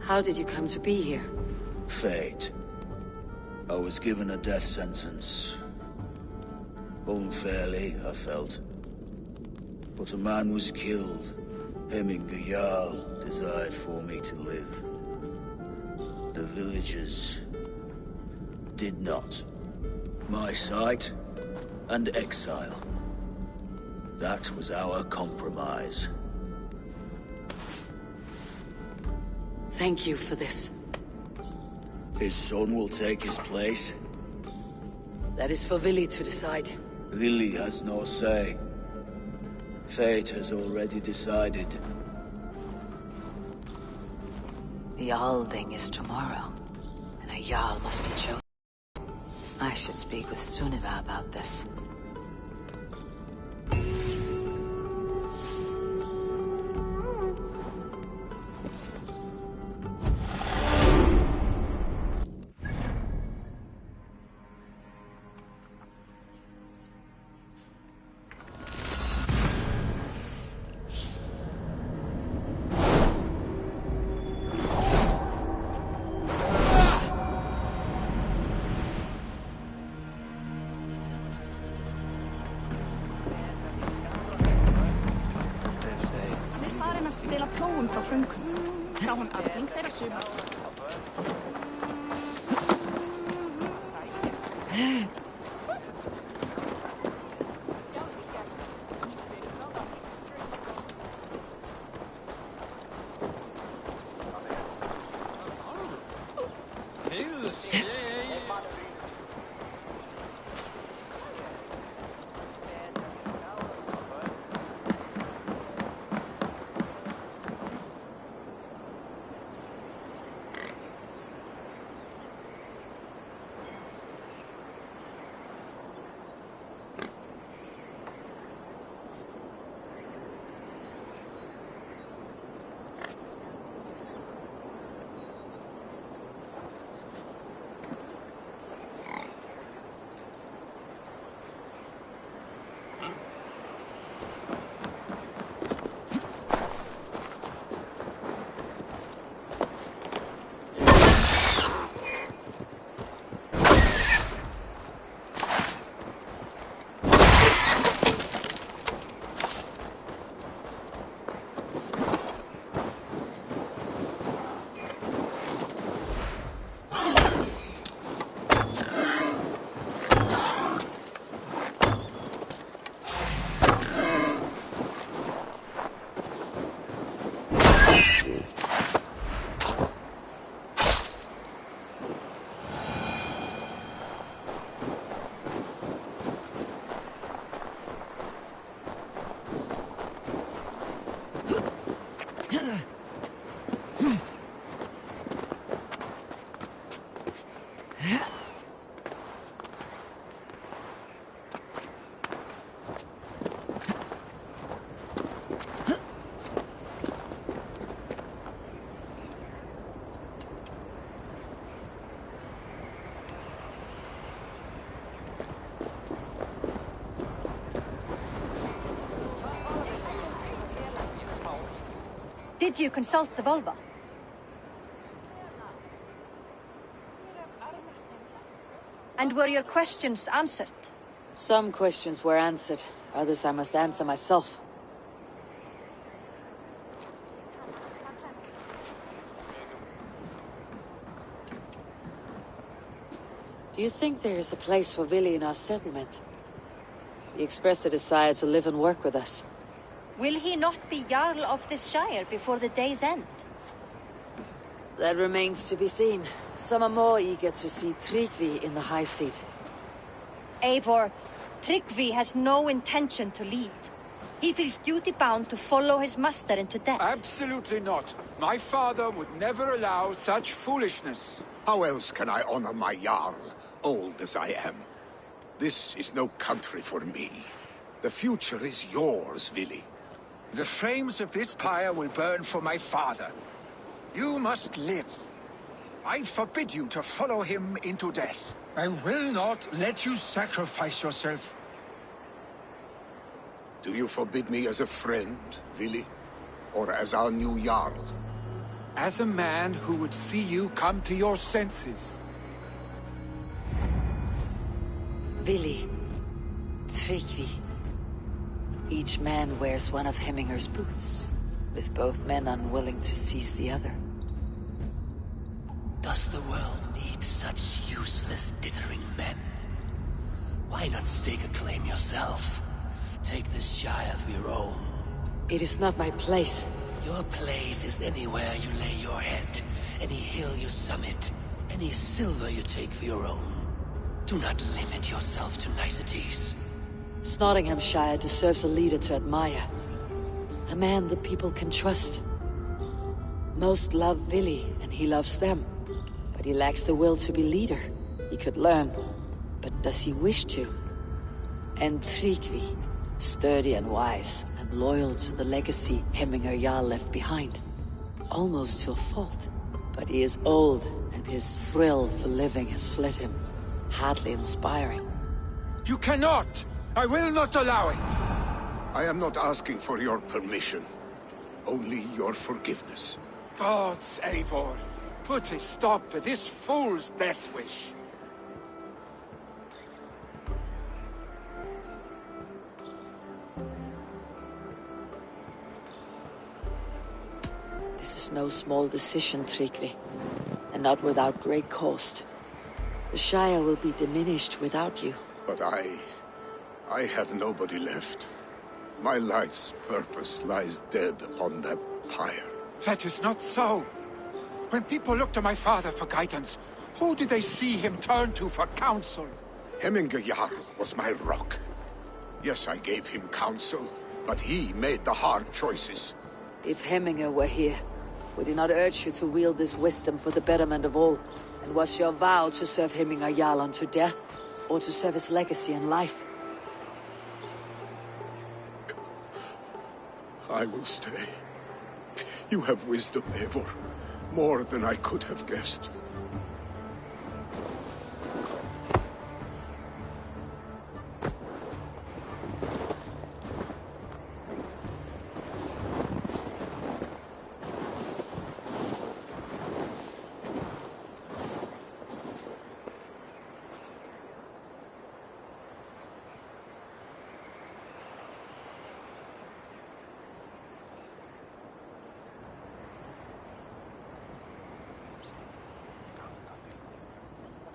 How did you come to be here? Fate. I was given a death sentence. Unfairly, I felt. But a man was killed. Hemminger Jarl desired for me to live. The villagers did not. My sight and exile. That was our compromise. Thank you for this. His son will take his place. That is for Vili to decide. Vili has no say. Fate has already decided. The Alding is tomorrow, and a Jarl must be chosen. I should speak with Sunniva about this. Stilla plån för frunken. Sa hon allting för summa. Did you consult the Volva? And were your questions answered? Some questions were answered. Others I must answer myself. Do you think there is a place for Vili in our settlement? He expressed a desire to live and work with us. Will he not be Jarl of this Shire before the day's end? That remains to be seen. Some are more eager to see Tryggvi in the high seat. Eivor, Tryggvi has no intention to lead. He feels duty-bound to follow his master into death. Absolutely not. My father would never allow such foolishness. How else can I honor my Jarl, old as I am? This is no country for me. The future is yours, Vili. The flames of this pyre will burn for my father. You must live. I forbid you to follow him into death. I will not let you sacrifice yourself. Do you forbid me as a friend, Vili? Or as our new Jarl? As a man who would see you come to your senses. Vili. Tryggvi. Each man wears one of Hemminger's boots, with both men unwilling to seize the other. Does the world need such useless, dithering men? Why not stake a claim yourself? Take this Shire of your own. It is not my place. Your place is anywhere you lay your head, any hill you summit, any silver you take for your own. Do not limit yourself to niceties. Snotinghamscire deserves a leader to admire. A man the people can trust. Most love Vili, and he loves them. But he lacks the will to be leader. He could learn, but does he wish to? And Tryggvi, sturdy and wise, and loyal to the legacy Hemminger Jarl left behind. Almost to a fault. But he is old, and his thrill for living has fled him. Hardly inspiring. You cannot! I will not allow it! I am not asking for your permission. Only your forgiveness. Gods, Eivor, put a stop to this fool's death wish. This is no small decision, Tryggvi. And not without great cost. The Shire will be diminished without you. But I have nobody left. My life's purpose lies dead upon that pyre. That is not so. When people look to my father for guidance, who did they see him turn to for counsel? Hemminger Jarl was my rock. Yes, I gave him counsel, but he made the hard choices. If Hemminger were here, would he not urge you to wield this wisdom for the betterment of all? And was your vow to serve Hemminger Jarl unto death, or to serve his legacy in life? I will stay. You have wisdom, Eivor. More than I could have guessed.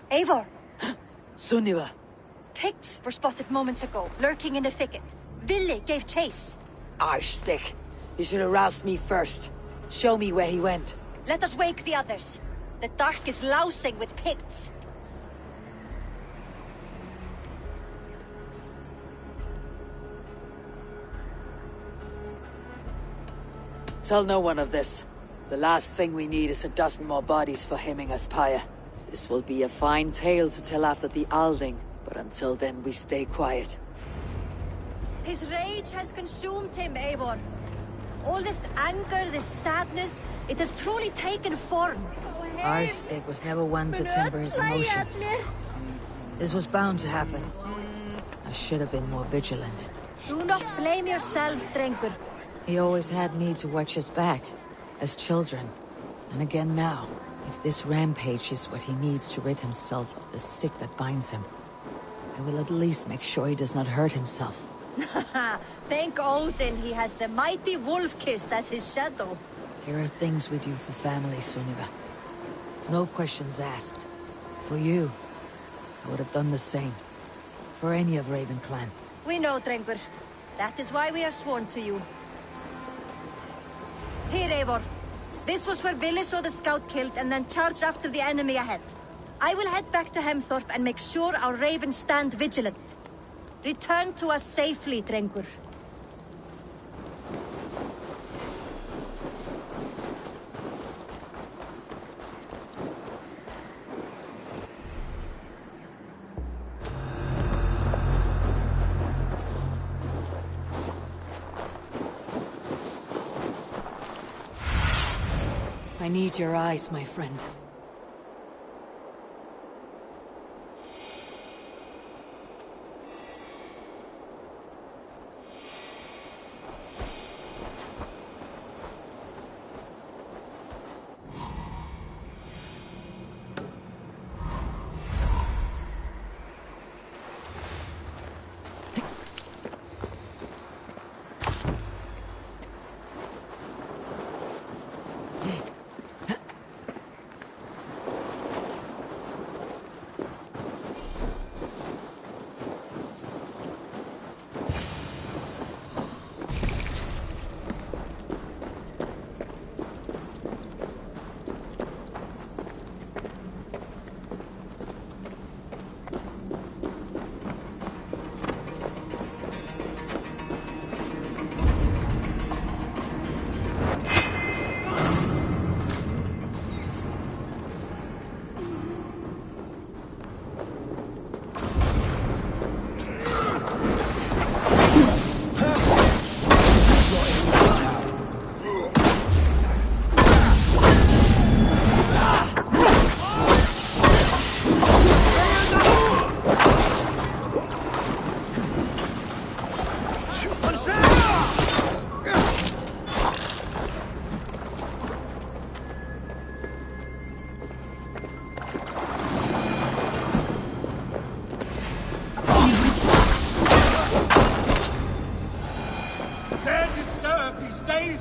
Eivor! Sunniva! Picts were spotted moments ago, lurking in the thicket. Vili gave chase. Arshstick! You should have roused me first. Show me where he went. Let us wake the others. The dark is lousing with Picts. Tell no one of this. The last thing we need is a dozen more bodies for Hemminger's pyre. This will be a fine tale to tell after the Alding, but until then we stay quiet. His rage has consumed him, Eivor. All this anger, this sadness, it has truly taken form. Arshstick was never one to temper his emotions. This was bound to happen. I should have been more vigilant. Do not blame yourself, Drengur. He always had me to watch his back, as children. And again now, if this rampage is what he needs to rid himself of the sick that binds him, I will at least make sure he does not hurt himself. Thank Odin he has the mighty Wolf-Kissed as his shadow. Here are things we do for family, Sunniva. No questions asked. For you, I would have done the same. For any of Raven Clan. We know, Drengur. That is why we are sworn to you. Here, Eivor. This was where Willi saw the scout killed and then charged after the enemy ahead. I will head back to Hemthorpe and make sure our ravens stand vigilant. Return to us safely, Drengur. I need your eyes, my friend.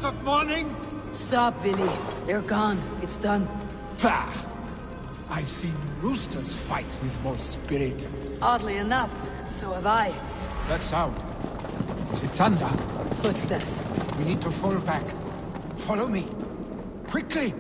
Of mourning? Stop, Willi. They're gone. It's done. Pah! I've seen roosters fight with more spirit. Oddly enough, so have I. That sound. Is it thunder? Footsteps. We need to fall back. Follow me. Quickly!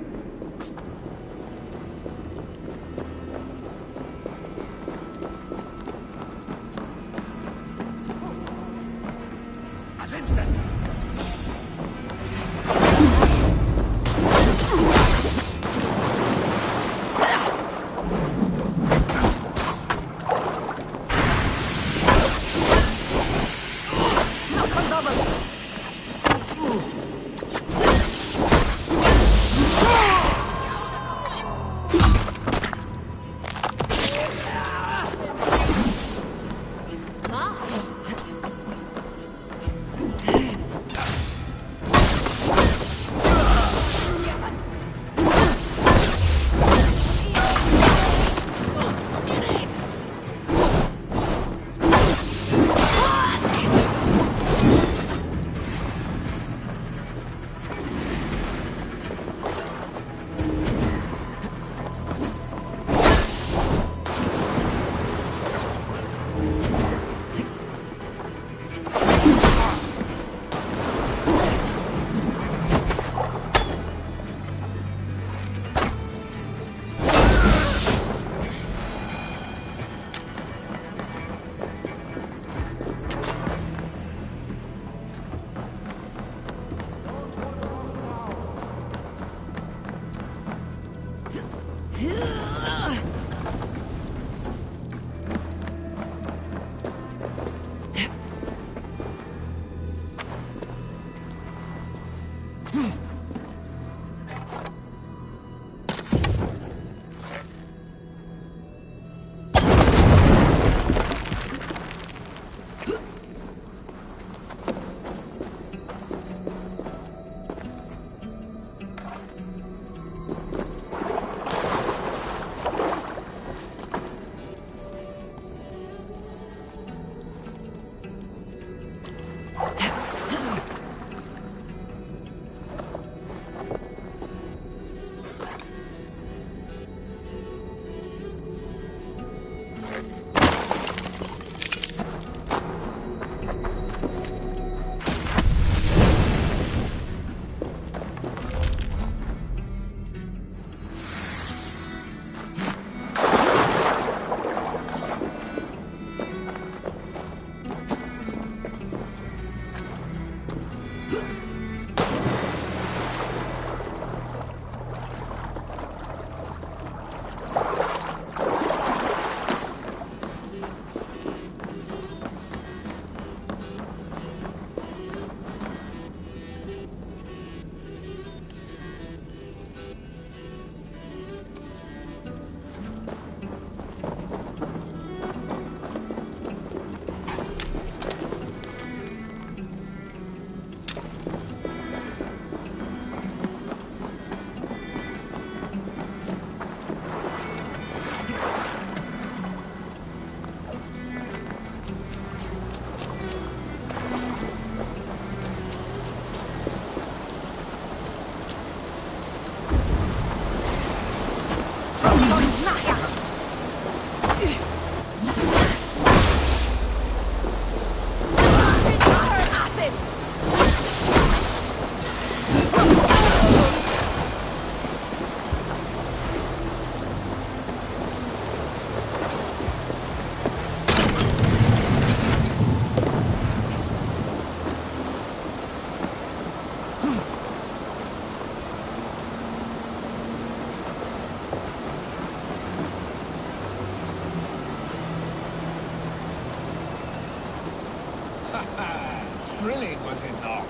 Thrilling, was it not?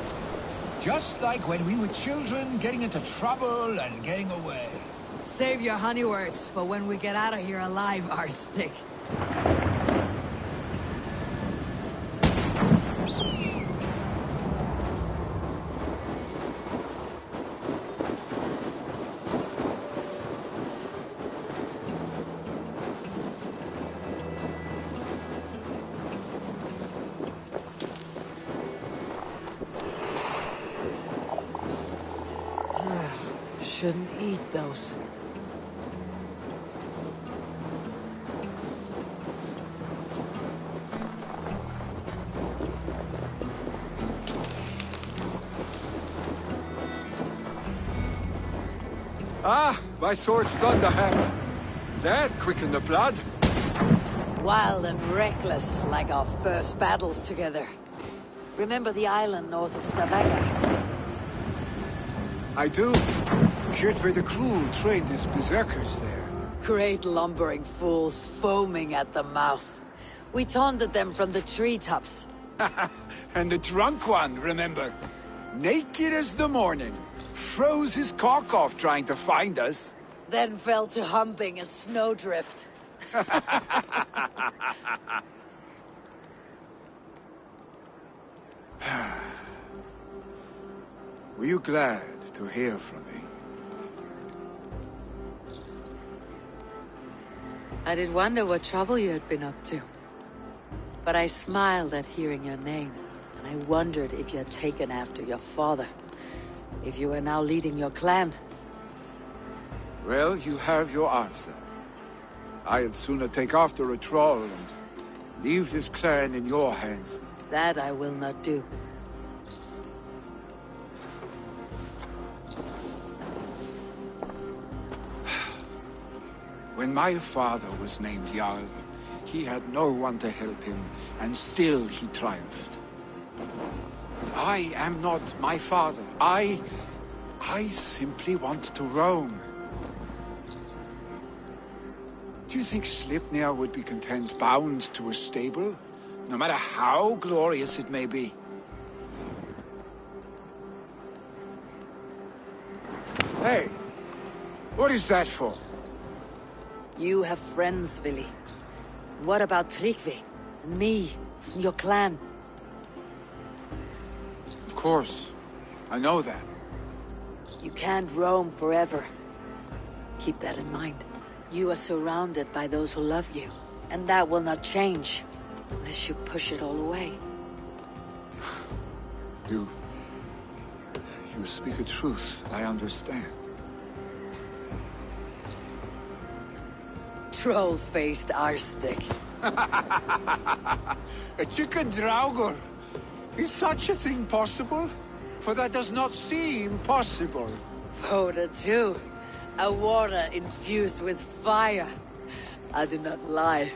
Just like when we were children, getting into trouble and getting away. Save your honey words for when we get out of here alive, Arstick. Shouldn't eat those. Ah, my sword's thunderhammer. That quickened the blood. Wild and reckless, like our first battles together. Remember the island north of Stavanger? I do. Kjotve the Cruel trained his berserkers there. Great lumbering fools, foaming at the mouth. We taunted them from the treetops. And the drunk one, remember? Naked as the morning. Froze his cock off trying to find us. Then fell to humping a snowdrift. Were you glad to hear from me? I did wonder what trouble you had been up to. But I smiled at hearing your name, and I wondered if you had taken after your father. If you were now leading your clan. Well, you have your answer. I'd sooner take after a troll and leave this clan in your hands. That I will not do. When my father was named Jarl, he had no one to help him, and still he triumphed. But I am not my father. I simply want to roam. Do you think Sleipnir would be content bound to a stable, no matter how glorious it may be? Hey, what is that for? You have friends, Vili. What about Tryggvi? And me? And your clan? Of course. I know that. You can't roam forever. Keep that in mind. You are surrounded by those who love you. And that will not change. Unless you push it all away. You speak a truth. I understand. Troll-faced Arstick. A chicken Draugr. Is such a thing possible? For that does not seem possible. Voda too. A water infused with fire. I do not lie.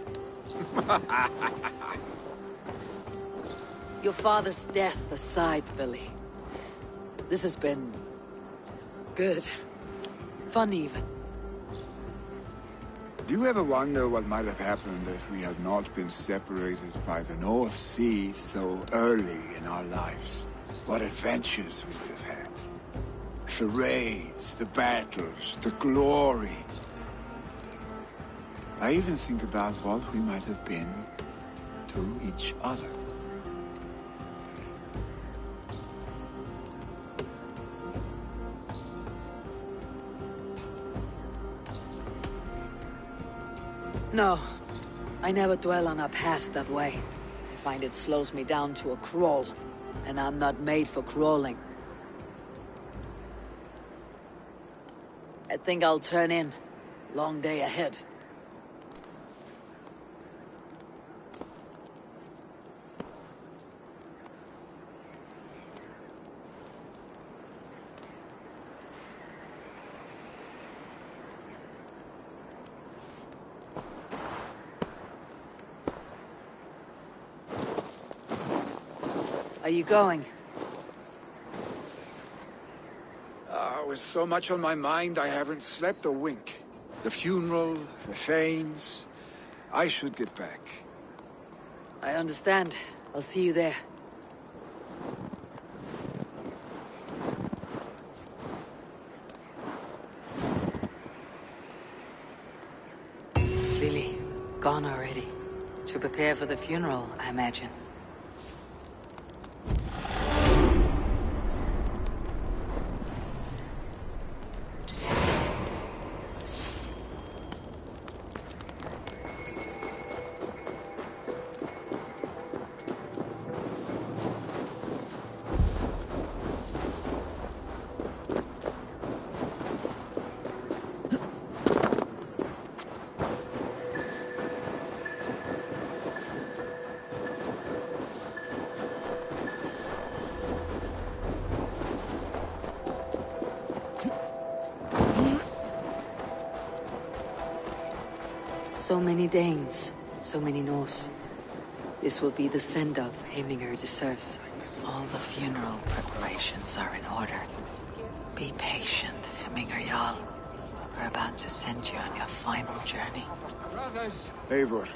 Your father's death aside, Billy. This has been... good. Fun even. Do you ever wonder what might have happened if we had not been separated by the North Sea so early in our lives? What adventures we would have had. The raids, the battles, the glory. I even think about what we might have been to each other. No, I never dwell on our past that way. I find it slows me down to a crawl, and I'm not made for crawling. I think I'll turn in. Long day ahead. Are you going? With so much on my mind, I haven't slept a wink. The funeral, the Thanes. I should get back. I understand. I'll see you there. prepare for the funeral, I imagine. So many Danes, so many Norse. This will be the send-off Heimir deserves. All the funeral preparations are in order. Be patient, Heimir Jarl. We're about to send you on your final journey. Brothers! Eivor,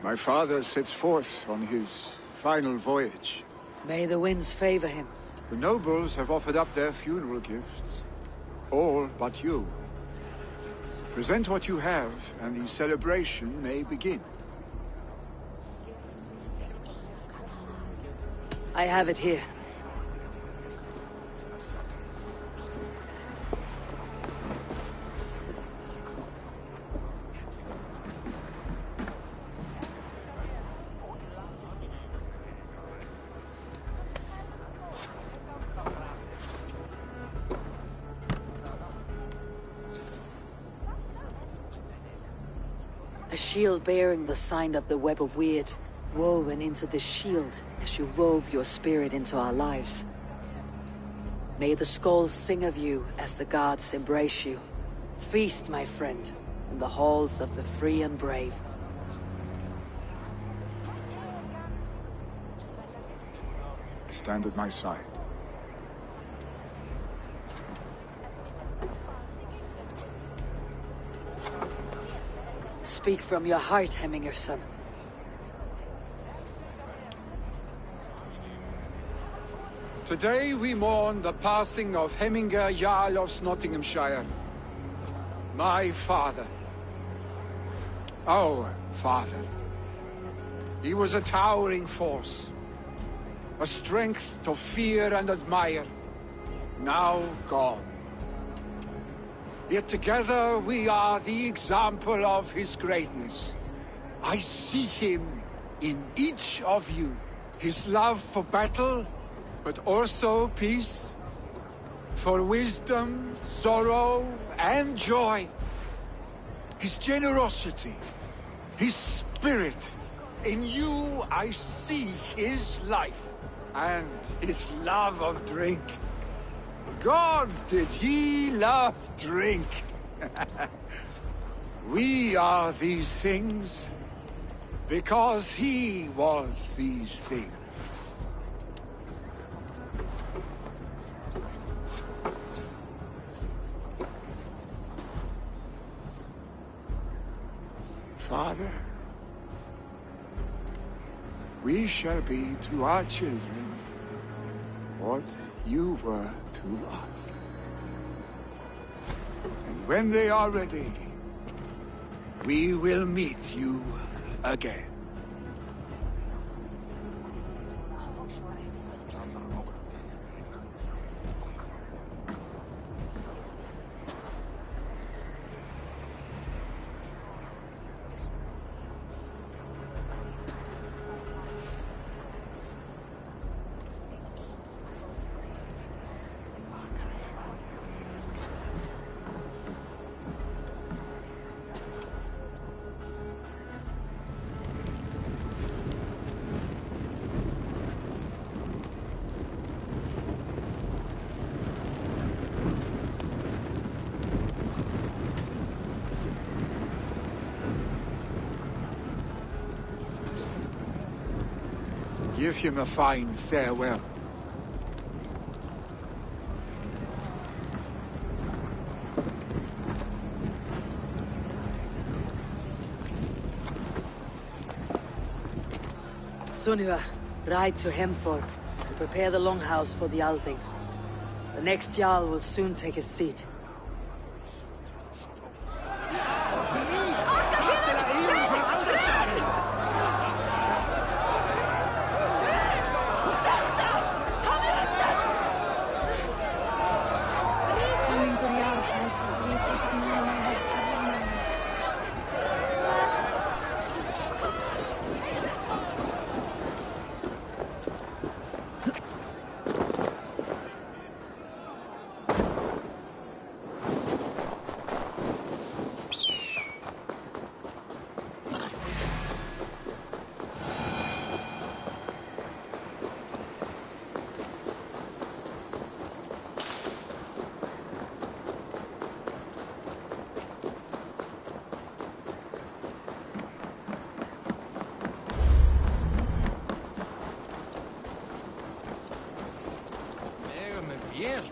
my father sets forth on his final voyage. May the winds favor him. The nobles have offered up their funeral gifts. All but you. Present what you have, and the celebration may begin. I have it here. A shield bearing the sign of the Web of Weird, woven into the shield as you wove your spirit into our lives. May the skulls sing of you as the gods embrace you. Feast, my friend, in the halls of the free and brave. Stand at my side. Speak from your heart, Heimir, son. Today we mourn the passing of Heimir Jarl of Snotinghamscire. My father. Our father. He was a towering force. A strength to fear and admire. Now gone. Yet together we are the example of his greatness. I see him in each of you. His love for battle, but also peace. For wisdom, sorrow, and joy. His generosity, his spirit. In you I see his life. And his love of drink. Gods, did he love drink! We are these things because he was these things. Father, we shall be to our children what you were to us. And when they are ready, we will meet you again. Give him a fine farewell. Sunniva, ride to Hemthorpe and prepare the longhouse for the Althing. The next Jarl will soon take his seat.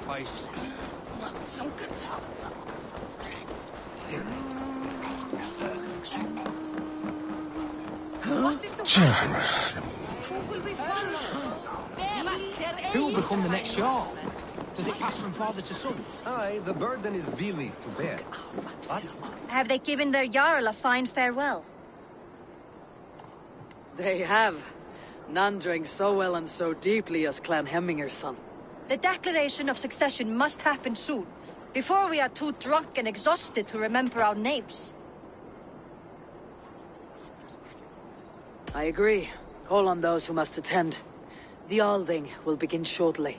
sacrifice. Who will become the next Jarl? Does it pass from father to son? Aye, the burden is Vili's to bear. But Have they given their Jarl a fine farewell? They have. None drank so well and so deeply as Clan Hemminger's son. The declaration of succession must happen soon, before we are too drunk and exhausted to remember our names. I agree. Call on those who must attend. The Althing will begin shortly.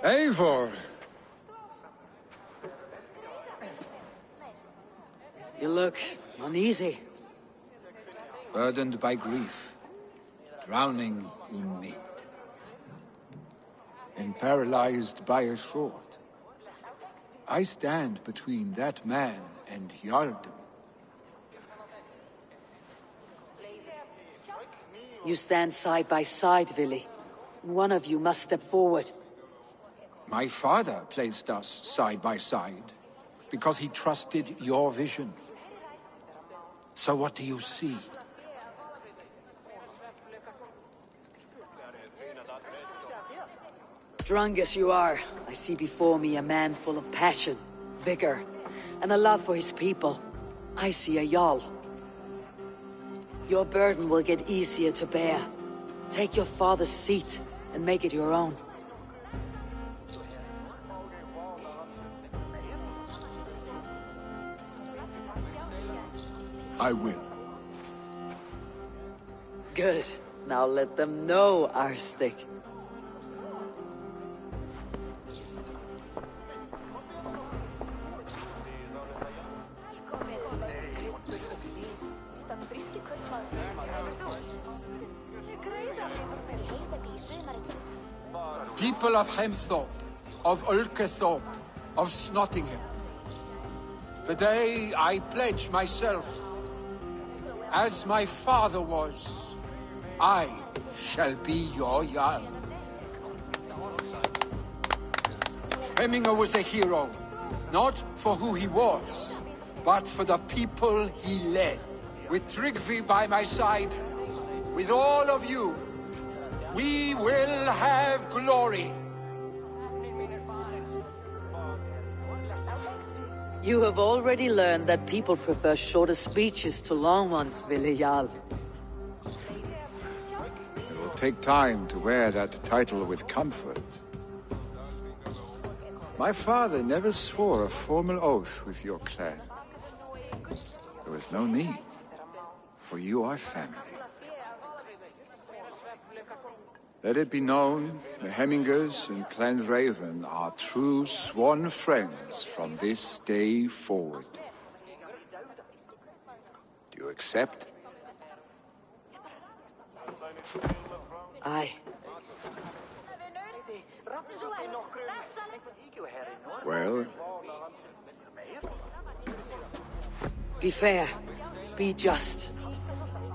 Eivor! You look uneasy. Burdened by grief, drowning in need, and paralyzed by a sword. I stand between that man and Jarldom. You stand side by side, Vili. One of you must step forward. My father placed us side by side because he trusted your vision. So what do you see? Drunk as you are, I see before me a man full of passion, vigor, and a love for his people. I see a Jarl. Your burden will get easier to bear. Take your father's seat and make it your own. I will. Good. Now let them know our stick. People of Hemthorpe, of Ulkethorpe, of Snotingham. Today I pledge myself. As my father was, I shall be your Jarl. Hemminger was a hero, not for who he was, but for the people he led. With Tryggvi by my side, with all of you, we will have glory. You have already learned that people prefer shorter speeches to long ones, Vili Jarl. It will take time to wear that title with comfort. My father never swore a formal oath with your clan. There was no need, for you are family. Let it be known, the Hemmingers and Clan Raven are true sworn friends from this day forward. Do you accept? Aye. Well? Be fair, be just,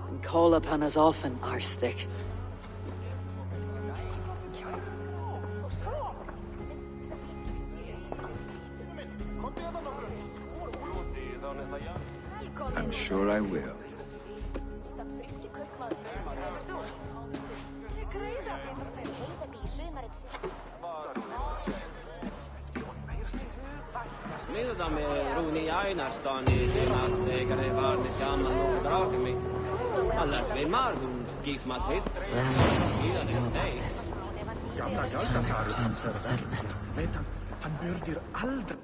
and call upon us often, our stick. I'm sure I will. Smiddamme Runi Einarstani teemaägare vaarnet ja annan nuo draakemi. Alla vi marvun skifmasit. Gamla Galtasar vet han börjar aldrig.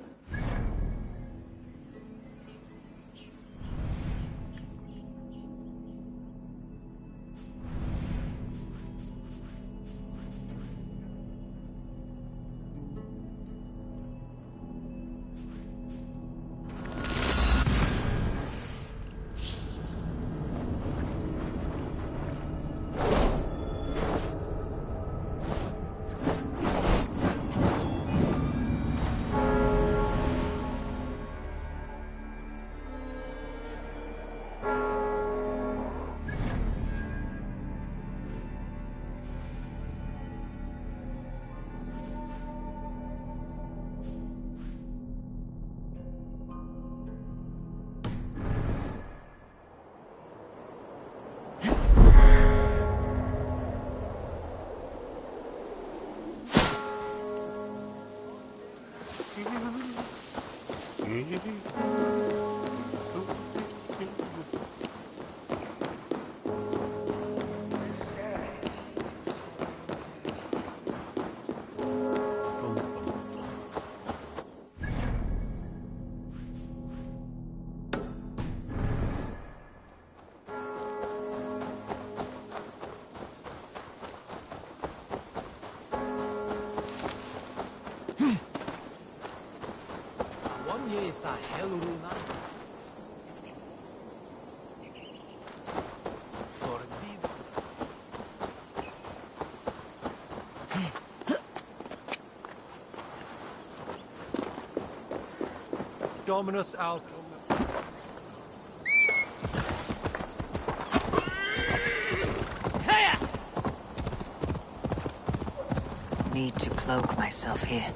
Dominus Alcum. Need to cloak myself here.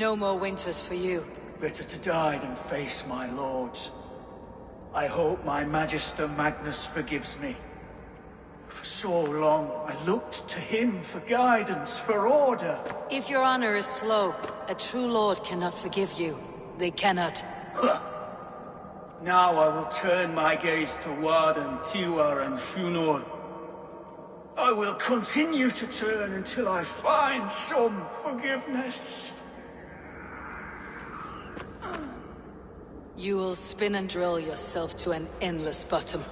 No more winters for you. Better to die than face my lords. I hope my Magister Magnus forgives me. For so long, I looked to him for guidance, for order. If your honor is slow, a true lord cannot forgive you. They cannot. Now I will turn my gaze to Warden, Tiwar, and Shunor. I will continue to turn until I find some forgiveness. You will spin and drill yourself to an endless bottom.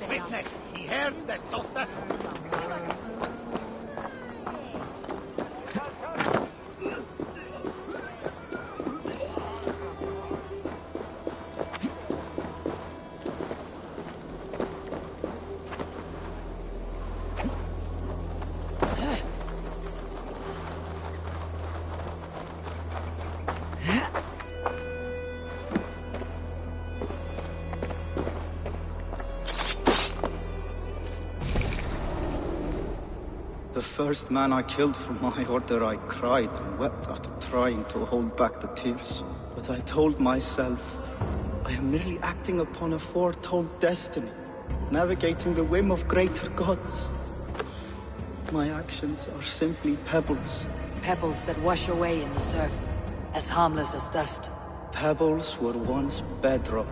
Witness, he heard this doctor. The first man I killed for my order, I cried and wept after trying to hold back the tears. But I told myself, I am merely acting upon a foretold destiny, navigating the whim of greater gods. My actions are simply pebbles. Pebbles that wash away in the surf, as harmless as dust. Pebbles were once bedrock,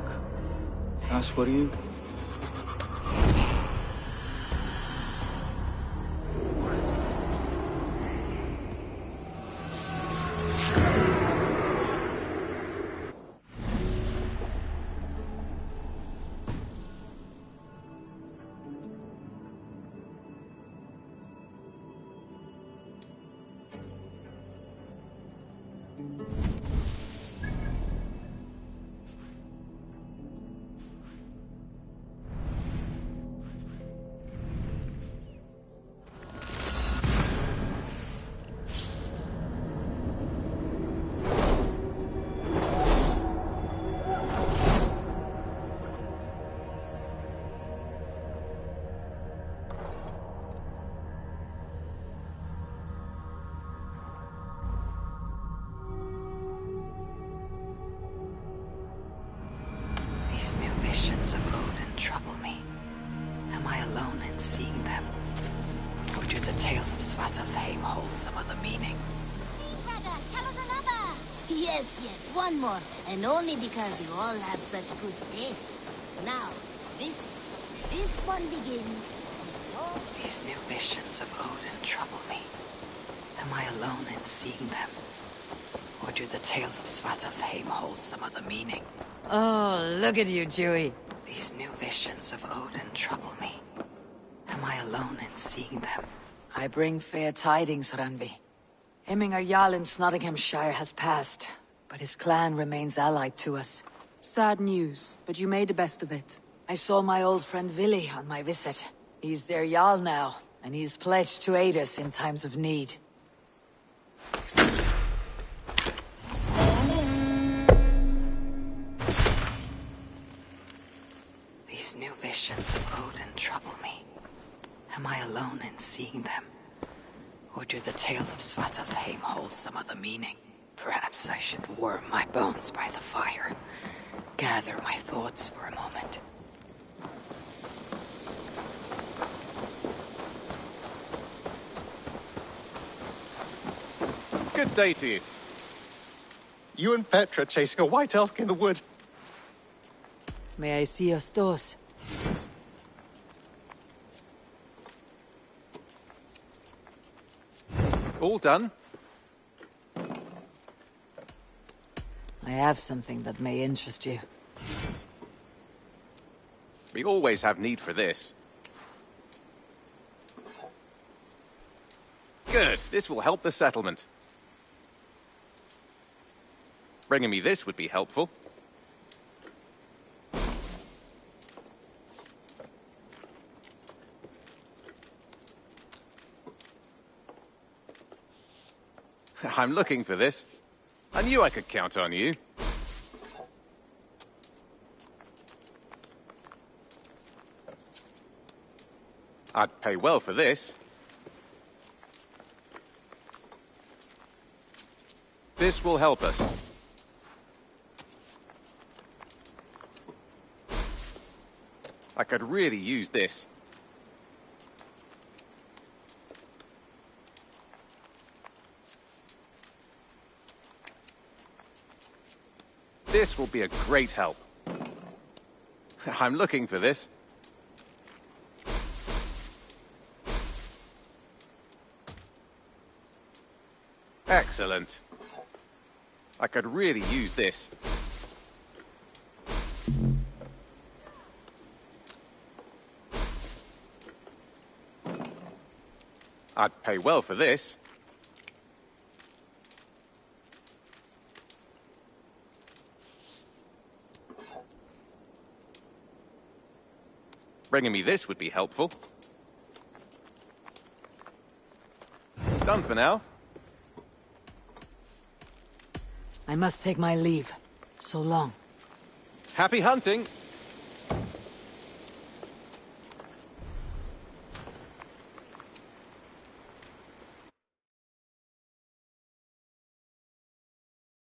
as were you. These new visions of Odin trouble me. Am I alone in seeing them? Or do the tales of Svartalfheim hold some other meaning? Yes, one more. And only because you all have such good taste. Now, this one begins. These new visions of Odin trouble me. Am I alone in seeing them? Or do the tales of Svartalfheim hold some other meaning? Oh, look at you, Dewey. These new visions of Odin trouble me. Am I alone in seeing them? I bring fair tidings, Randvi. Hemmingar Jarl in Snotinghamscire has passed, but his clan remains allied to us. Sad news, but you made the best of it. I saw my old friend Vili on my visit. He's their Jarl now, and he's pledged to aid us in times of need. These new visions of Odin trouble me. Am I alone in seeing them? Or do the tales of Svartalfheim hold some other meaning? Perhaps I should warm my bones by the fire. Gather my thoughts for a moment. Good day to you. You and Petra chasing a white elk in the woods. May I see your stores? All done? I have something that may interest you. We always have need for this. Good. This will help the settlement. Bringing me this would be helpful. I'm looking for this. I knew I could count on you. I'd pay well for this. This will help us. I could really use this. This will be a great help. I'm looking for this. Excellent. I could really use this. I'd pay well for this. Bringing me this would be helpful. Done for now. I must take my leave. So long. Happy hunting!